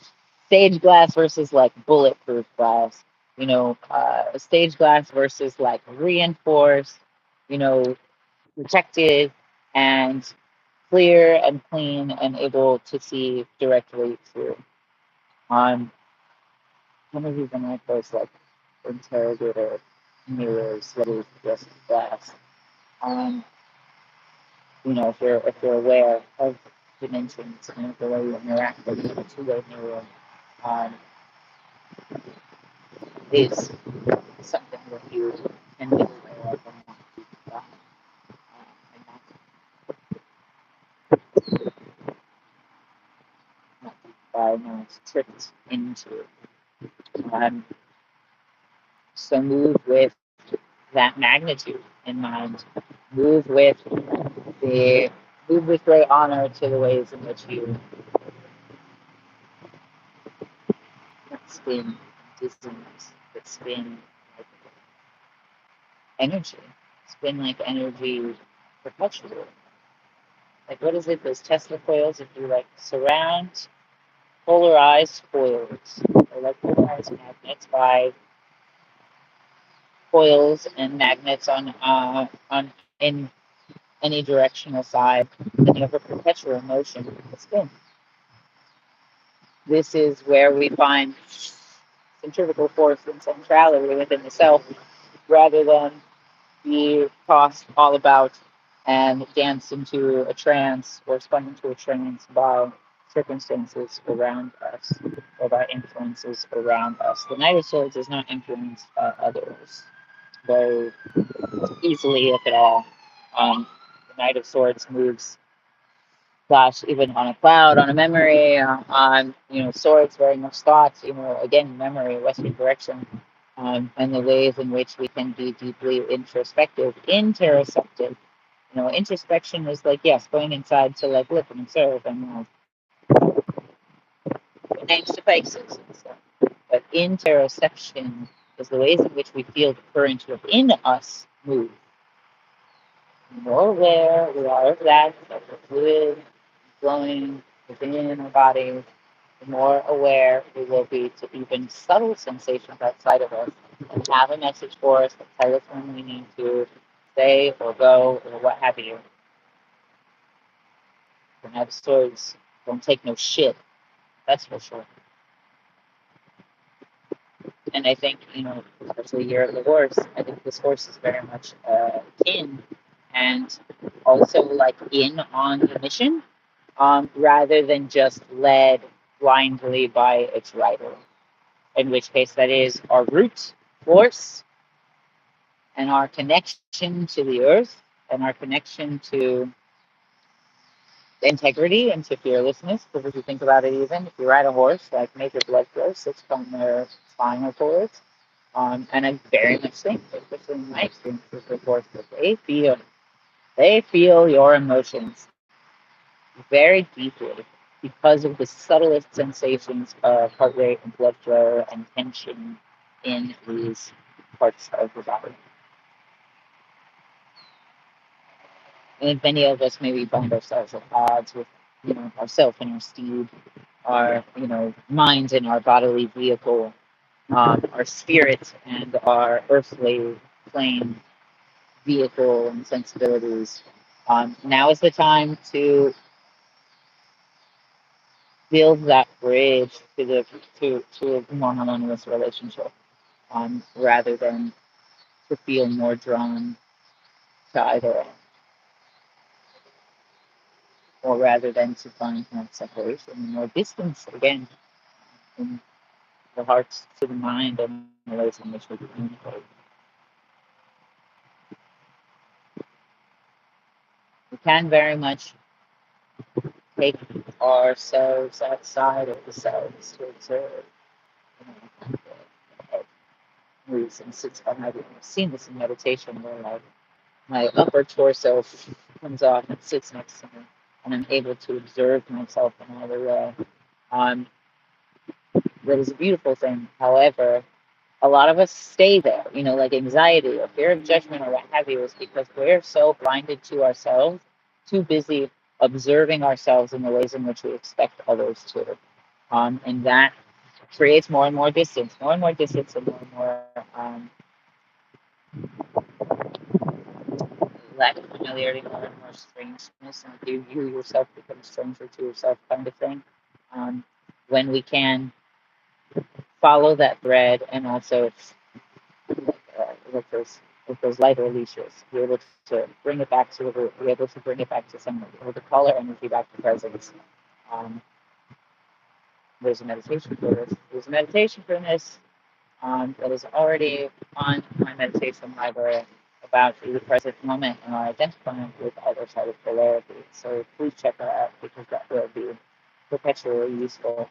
stage glass versus like bulletproof glass. Stage glass versus like reinforced, you know, protected and clear and clean and able to see directly through. Some of these are like those like interrogator mirrors that is just glass. Um, if you're aware of dimensions and the way you interact with a two-way mirror, um, is something that you can be aware of and not be and not be tricked into. Um, so move with that magnitude in mind. Move with the move with great honor to the ways in which you spin dizziness, but spin like energy, spin like energy perpetually. Like what is it? Those Tesla coils. If you like surround polarized coils, or like polarized magnets by coils and magnets on in any directional side, then you have a perpetual motion of spin. This is where we find centrifugal force and centrality within the self, rather than be tossed all about and danced into a trance or spun into a trance by circumstances around us or by influences around us. The Knight of Swords is not influenced by others very easily, if at all. The Knight of Swords moves, gosh, even on a cloud, on a memory, on swords, very much thoughts. Again, memory, Western direction, and the ways in which we can be deeply introspective, interoceptive, You know, introspection is like, yes, going inside to like look and observe and put names to faces and stuff. But interoception is the ways in which we feel the current within us move. The more aware we are of that, of the fluid flowing within our body, the more aware we will be to even subtle sensations outside of us and have a message for us that tell us when we need to stay or go or what have you. And have stories don't take no shit, that's for sure. And I think, you know, especially Year of the Horse, I think this horse is very much kin and also like in on the mission, rather than just led blindly by its rider. In which case, that is our root force and our connection to the earth and our connection to integrity and to fearlessness. Because if you think about it, even if you ride a horse, like major blood flow sits from their spinal cords. And I very much think, especially in my experience with the horse, that they feel your emotions very deeply because of the subtlest sensations of heart rate and blood flow and tension in these parts of the body. And many of us maybe find ourselves at odds with, you know, ourself and our steed, our, you know, minds and our bodily vehicle, our spirit and our earthly plane vehicle and sensibilities. Now is the time to build that bridge to the to a more harmonious relationship, rather than to feel more drawn to either end, or rather than to find more separation and more distance again in the hearts to the mind and the ways in which we communicate. We can very much take ourselves outside of the selves to observe, you know, the head moves and sits behind it. I've seen this in meditation where like my upper torso comes off and sits next to me, and I'm able to observe myself in all the way. Um, that is a beautiful thing. However, a lot of us stay there, you know, like anxiety or fear of judgment or what have you, is because we're so blinded to ourselves, too busy observing ourselves in the ways in which we expect others to. And that creates more and more distance, more and more distance, and more and more lack of familiarity, more and more strangeness, and you yourself become a stranger to yourself, kind of thing. Um, when we can follow that thread and also with those lighter leashes, be able to bring it back to the root, be able to bring it back to someone, be able to call our energy back to presence. Um, there's a meditation for this. There's a meditation for this that is already on my meditation library about the present moment and our identifying with either side of polarity. So please check that out because that will be perpetually useful.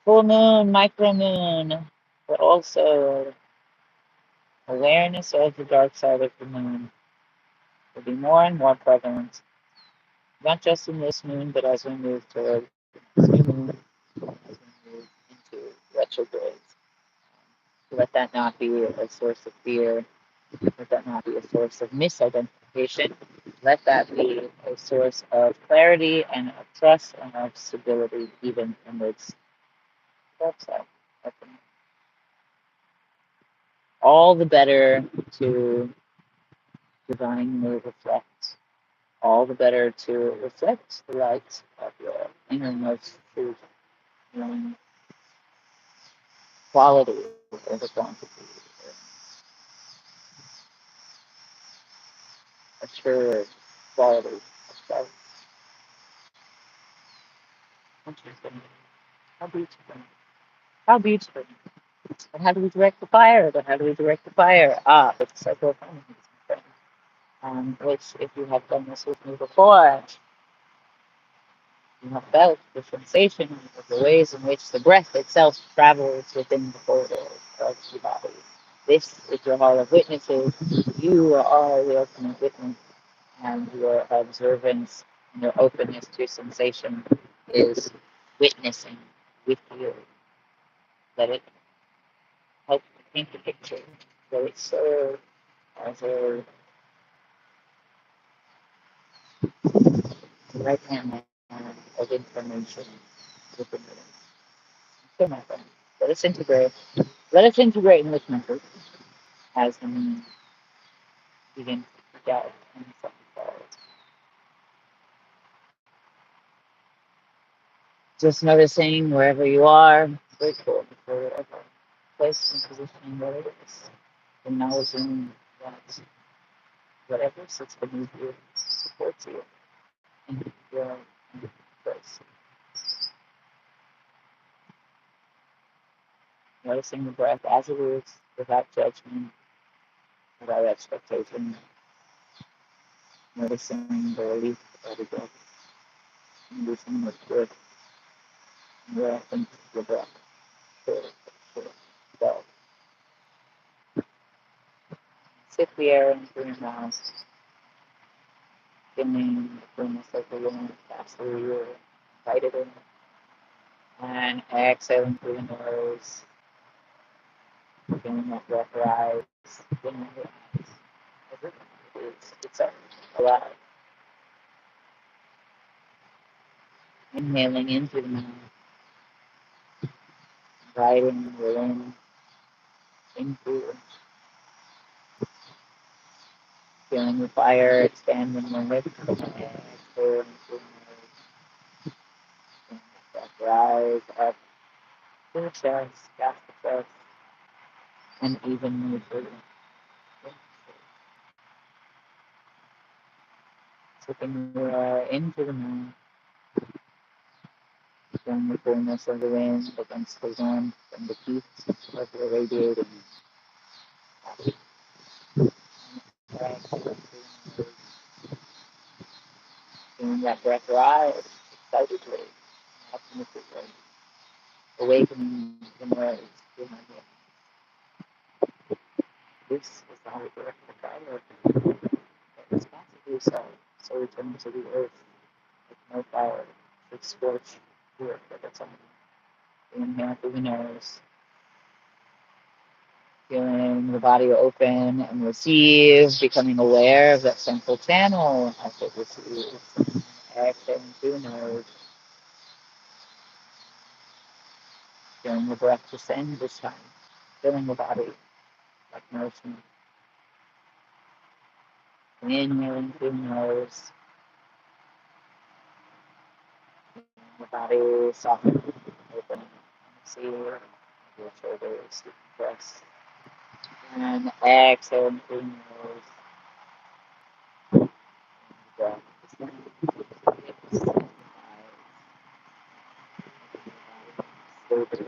Full moon, micro moon, but also awareness of the dark side of the moon will be more and more prevalent, not just in this moon, but as we move toward this new moon, as we move into retrogrades. Let that not be a source of fear. Let that not be a source of misidentification. Let that be a source of clarity and of trust and of stability, even amidst the dark side. All the better to divinely reflect, all the better to reflect the light of your innermost truth, your quality over quantity, assured quality of self. Interesting. How beautiful. How beautiful. But how do we direct the fire? But how do we direct the fire? It's psychopharmacy, which, if you have done this with me before, You have felt the sensation of the ways in which the breath itself travels within the portal of the body. This is your hall of witnesses. You are the ultimate witness, and your observance and your openness to sensation is witnessing with you. Let it help paint the picture. Let it serve as a right hand of information within the room. So, my friend, let us integrate. Let us integrate in this method as the moon begins to freak out and the sun falls. Just noticing wherever you are, grateful for whatever place and position that it is. Acknowledging that whatever sits beneath you supports you in your place. Noticing the breath as it is, without judgment, without expectation. Noticing the relief of the breath. Noticing what's good. Where I think the breath. Sure, sure. So, sit the air in through your mouth, feeling the fullness of the wind pass through you, invite it in, and exhaling through the nose, feeling that breath rise, feeling it rise. Everything is itself alive. Inhaling into the mouth, inviting the wind into, feeling the fire expanding your lips, exhaling through the nose, feeling that breath rise up to the chest, past the chest, and even move through. Sipping the air into the mouth, feeling the coolness of the wind against the warmth and the heat of the radiating. Feeling that breath rise excitedly, optimistically, awakening the nerves behind it. This is the high breath of fire that responsibly so return to the earth with no fire, with scorch, work at its own. Inhale through the nose, feeling the body open and receive, becoming aware of that central channel as it receives. Exhaling through the nose, feeling the breath descend this time, filling the body like nourishment. Inhaling through the nose, the body softening, opening. See your shoulders, press. And exhaling through the nose, breath descend. Hips, thighs, stability.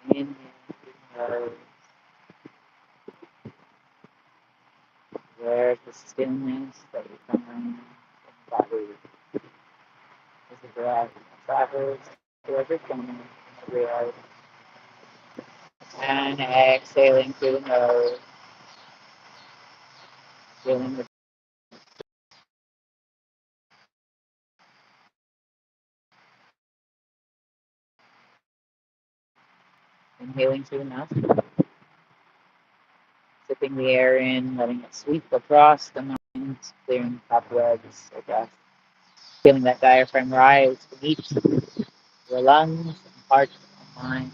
Inhale, where's the stillness that you find in the body as the breath travels to every corner, every area. And exhaling through the nose, feeling the inhaling through the mouth, sipping the air in, letting it sweep across the mind, clearing cobwebs, I guess. Feeling that diaphragm rise beneath your lungs and heart and mind.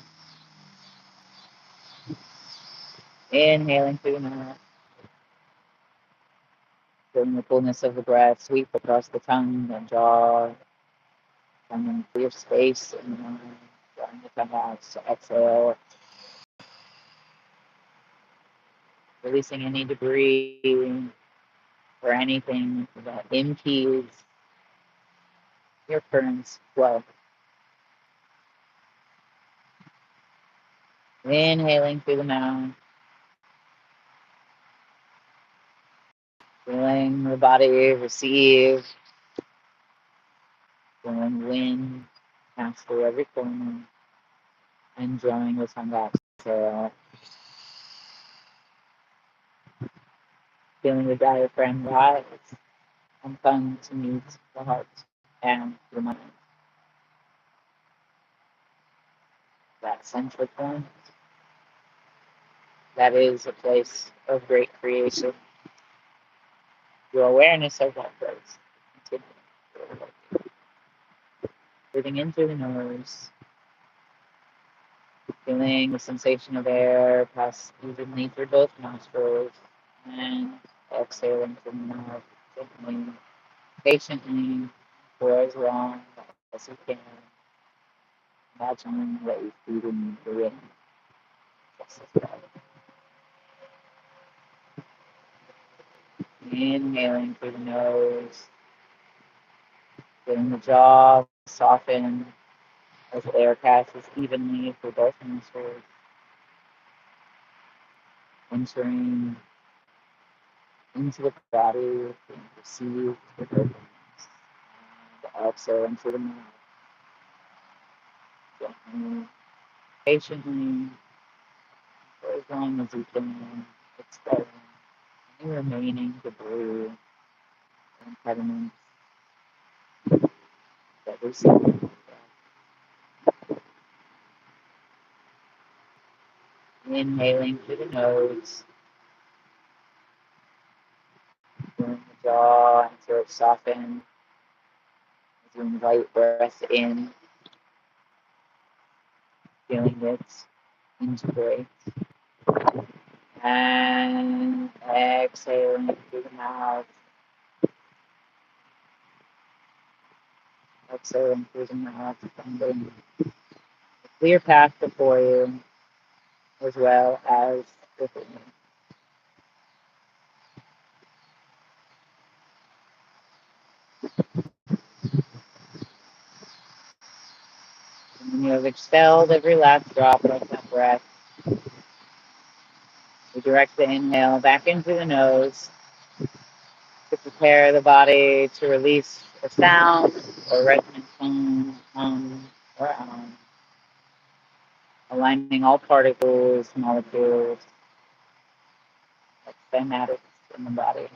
Inhaling through the mouth, feeling the fullness of the breath sweep across the tongue and jaw, finding clear space in the mind, drawing the tongue out to exhale, releasing any debris or anything that impedes your current flow. Inhaling through the mouth, feeling the body receive, feeling wind pass through every corner, and drawing the tongue exhale, feeling the diaphragm rise and come to meet the heart and the mind. That central point, that is a place of great creation. Your awareness of that place. Breathing in through the nose, feeling the sensation of air pass evenly through both nostrils, and exhaling from the mouth gently, patiently, for as long as you can. Imagine that you're feeding the wind. Just as well. Inhaling through the nose, feeling the jaw soften as air passes evenly through both nostrils, entering into the body, being received with openness, and exhale into the mouth, gently, patiently, for as long as you can, expelling any remaining debris, impediments that we're seeing. Inhaling through the nose, feeling the jaw until it softens as you invite breath in, feeling it integrate. And exhaling through the mouth, exhaling through the mouth, finding a clear path before you as well as within you. And when you have expelled every last drop of that breath, you direct the inhale back into the nose to prepare the body to release a sound or resonant tone, or aligning all particles, molecules, like cymatics in the body.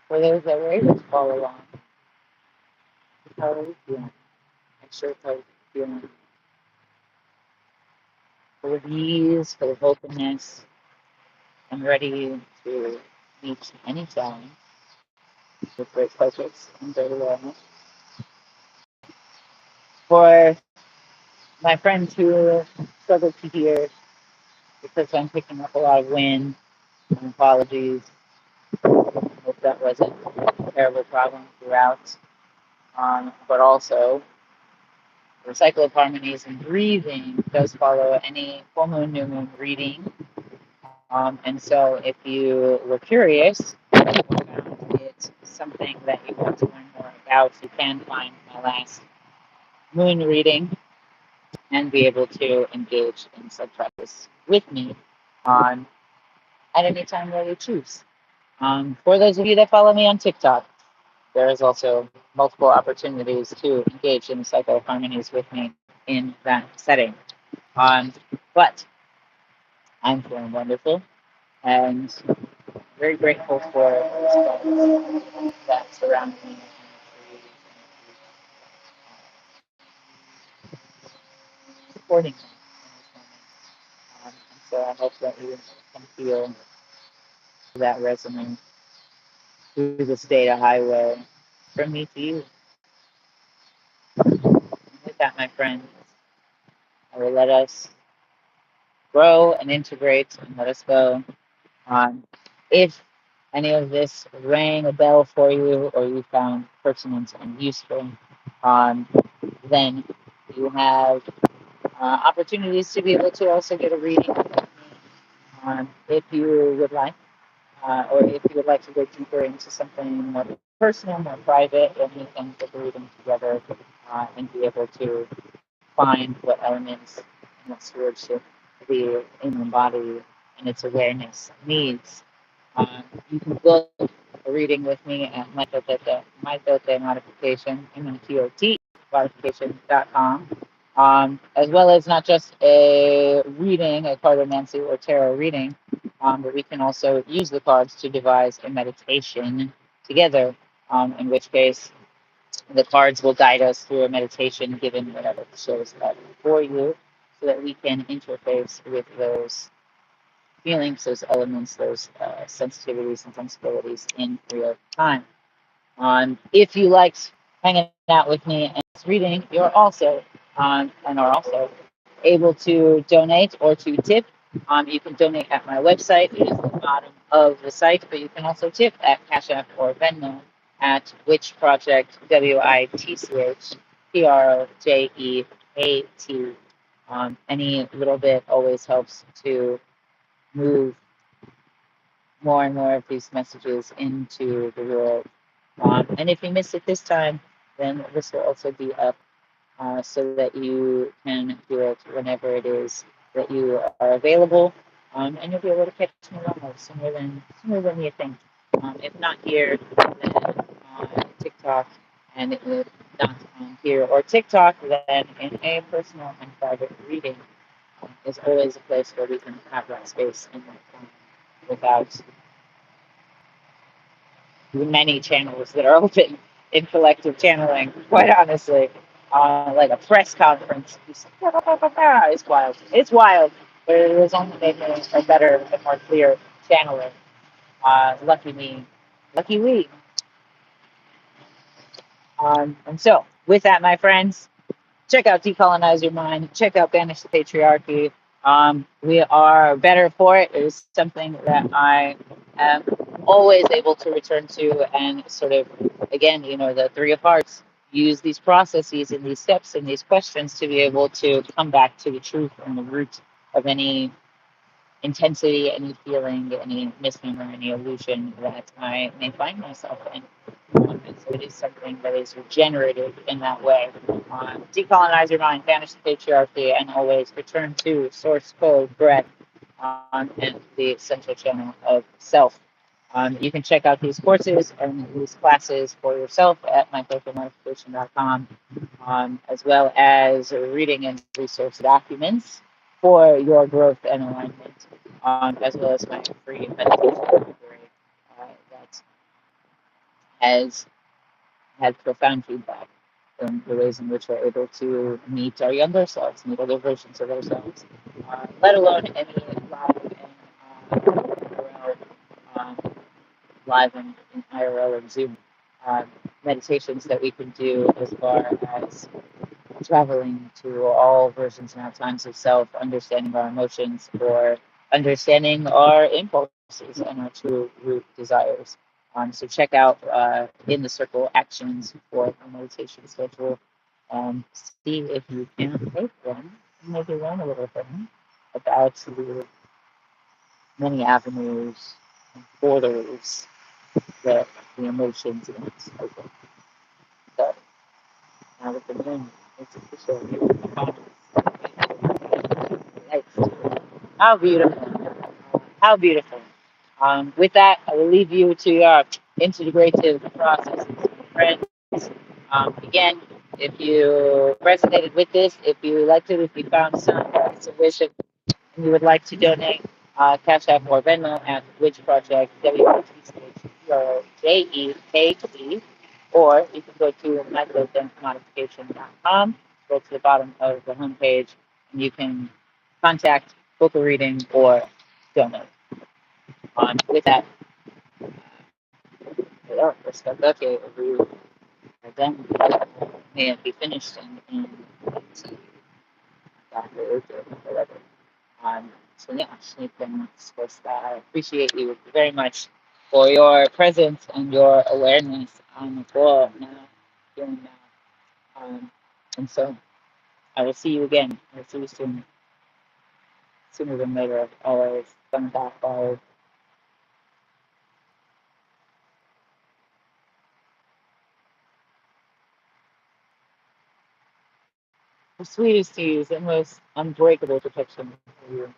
For those that were able to follow along, how are you feeling? Make sure how you're feeling. Full of ease, full of openness, and ready to meet any challenge with great focus and great awareness. For my friends who struggle to hear because I'm picking up a lot of wind, and apologies. I hope that wasn't a terrible problem throughout. But also, the cycle of harmonies and breathing does follow any full moon, new moon reading. And so, if you were curious, it's something that you want to learn more about, you can find my last moon reading and be able to engage in such practice with me on at any time that you choose. For those of you that follow me on TikTok, there is also multiple opportunities to engage in the cycle of harmonies with me in that setting. But I'm feeling wonderful and very grateful for the stones that surround me, supporting me in this moment. And so I hope that you can feel that resonance through this data highway from me to you. And with that, my friends, I will let us grow and integrate and let us go. If any of this rang a bell for you or you found pertinent and useful, um, then you have opportunities to be able to also get a reading if you would like, or if you would like to go deeper into something more personal, more private, then we can get the reading together and be able to find what elements and what stewardship the human body and its awareness needs. You can book a reading with me at mytote modification, MNTOT modification.com. As well as not just a reading, a cartomancy or tarot reading, but we can also use the cards to devise a meditation together, in which case the cards will guide us through a meditation given whatever shows up for you so that we can interface with those feelings, those elements, those sensitivities and sensibilities in real time. If you liked hanging out with me and reading, you're also and are also able to donate or to tip. You can donate at my website. It is the bottom of the site, but you can also tip at Cash App or Venmo at Witch Project, WITCHPROJEAT. Any little bit always helps to move more and more of these messages into the world. And if you miss it this time, then this will also be up so that you can do it whenever it is that you are available. And you'll be able to catch me live sooner than you think. If not here, then on TikTok, and if not on here or TikTok, then in a personal and private reading is always a place where we can have that space and that time without many channels that are open in collective channeling, quite honestly. Like a press conference. It's wild. It's wild. But it is only making a better and more clear channeling. Lucky me. Lucky we. And so, with that, my friends, check out Decolonize Your Mind. Check out Banish the Patriarchy. We are better for it. It is something that I am always able to return to and sort of, again, the Three of Hearts, use these processes and these steps and these questions to be able to come back to the truth and the root of any intensity, any feeling, any misnomer, any illusion that I may find myself in. And so it is something that is regenerative in that way. Decolonize your mind, banish the patriarchy, and always return to source code, breath, and the essential channel of self. You can check out these courses and these classes for yourself at myfocalmodification.com, as well as reading and resource documents for your growth and alignment, as well as my free meditation library that has had profound feedback in the ways in which we're able to meet our younger selves, meet other versions of ourselves, let alone any live and IRL, um, live and IRL and Zoom meditations that we can do as far as traveling to all versions and all times of self, understanding our emotions or understanding our impulses and our true root desires. So check out in the circle actions for a meditation schedule. See if you can take one and maybe learn a little thing about the many avenues and borders that the emotions in us open. So now with the moon, it's official. How beautiful. How beautiful. With that, I will leave you to your integrative processes, friends. Again, if you resonated with this, if you liked it, if you found some solution, and you would like to donate, Cash App or Venmo at Witch Project, WITCHPROJEAT, or you can go to microdensmodification.com, go to the bottom of the homepage, and you can contact, book a reading, or donate. With that, okay, then may it be finished and so yeah, I appreciate you very much. for your presence and your awareness on the call now, here and now. And so I will see you again. I'll see you soon, sooner than later. Always come back forward. The sweetest to you, the most unbreakable protection for you.